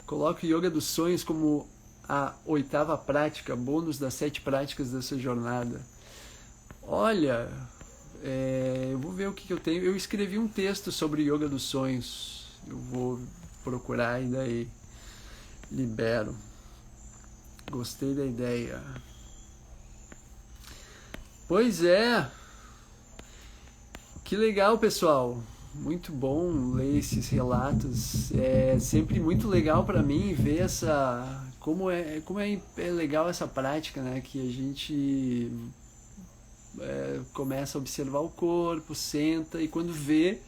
Coloque o Yoga dos Sonhos como a 8ª prática, bônus das 7 práticas dessa jornada. Olha, eu vou ver o que eu tenho. Eu escrevi um texto sobre Yoga dos Sonhos. Eu vou procurar e daí libero. Gostei da ideia. Pois é. Que legal, pessoal. Muito bom ler esses relatos. É sempre muito legal para mim ver como é legal essa prática, né? Que a gente começa a observar o corpo, senta e quando vê,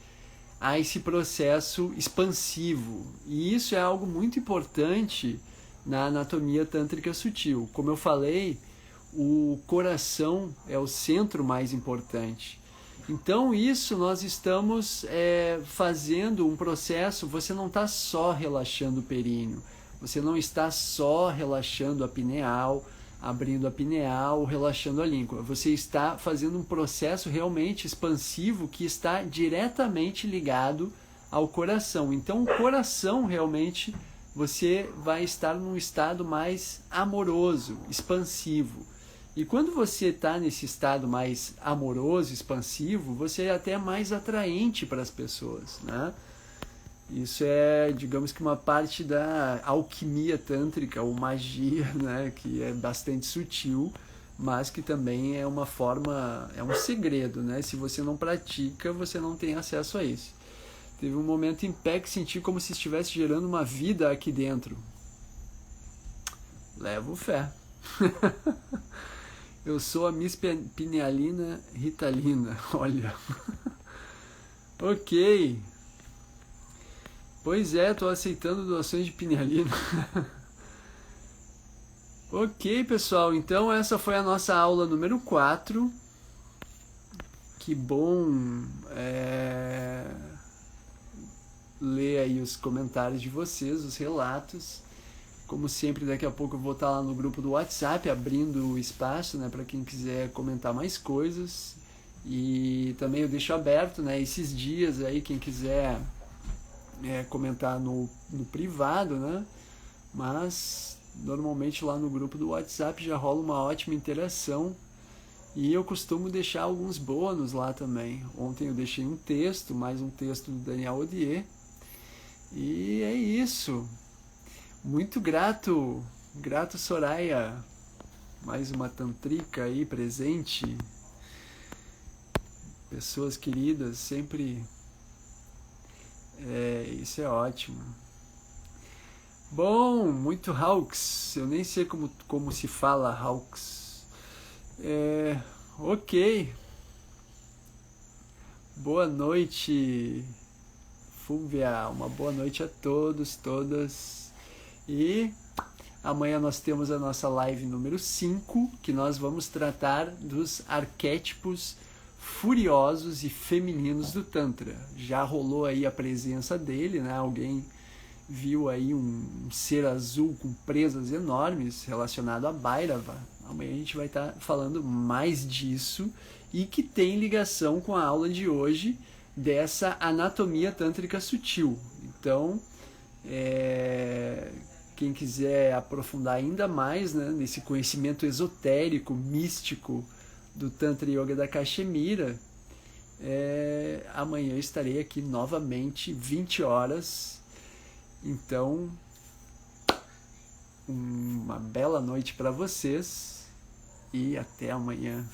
a esse processo expansivo. E isso é algo muito importante na anatomia tântrica sutil. Como eu falei, o coração é o centro mais importante. Então isso nós estamos fazendo um processo, você não está só relaxando o períneo, você não está só relaxando a pineal, abrindo a pineal, relaxando a língua. Você está fazendo um processo realmente expansivo que está diretamente ligado ao coração. Então o coração realmente você vai estar num estado mais amoroso, expansivo. E quando você está nesse estado mais amoroso, expansivo, você é até mais atraente para as pessoas, né? Isso é, digamos que uma parte da alquimia tântrica, ou magia, né? Que é bastante sutil, mas que também é uma forma, é um segredo, né? Se você não pratica, você não tem acesso a isso. Teve um momento em pé que senti como se estivesse gerando uma vida aqui dentro. Levo fé. Eu sou a Miss Pinealina Ritalina, olha. Ok. Pois é, estou aceitando doações de pinealina. Ok, pessoal, então essa foi a nossa aula número 4. Que bom ler aí os comentários de vocês, os relatos. Como sempre, daqui a pouco eu vou estar lá no grupo do WhatsApp, abrindo o espaço, né, para quem quiser comentar mais coisas. E também eu deixo aberto, né, esses dias aí, quem quiser comentar no privado, né, mas normalmente lá no grupo do WhatsApp já rola uma ótima interação. E eu costumo deixar alguns bônus lá também. Ontem eu deixei um texto, mais um texto do Daniel Odier. E é isso. Muito grato Soraya, mais uma tantrika aí presente, pessoas queridas, sempre, isso é ótimo. Bom, muito Hawks, eu nem sei como se fala Hawks, ok, boa noite Fúvia, uma boa noite a todos, todas. E amanhã nós temos a nossa live número 5, que nós vamos tratar dos arquétipos furiosos e femininos do Tantra. Já rolou aí a presença dele, né? Alguém viu aí um ser azul com presas enormes relacionado a Bhairava. Amanhã a gente vai estar falando mais disso e que tem ligação com a aula de hoje dessa anatomia tântrica sutil. Então, quem quiser aprofundar ainda mais, né, nesse conhecimento esotérico, místico do Tantra Yoga da Cachemira, amanhã eu estarei aqui novamente, 20 horas. Então, uma bela noite para vocês e até amanhã.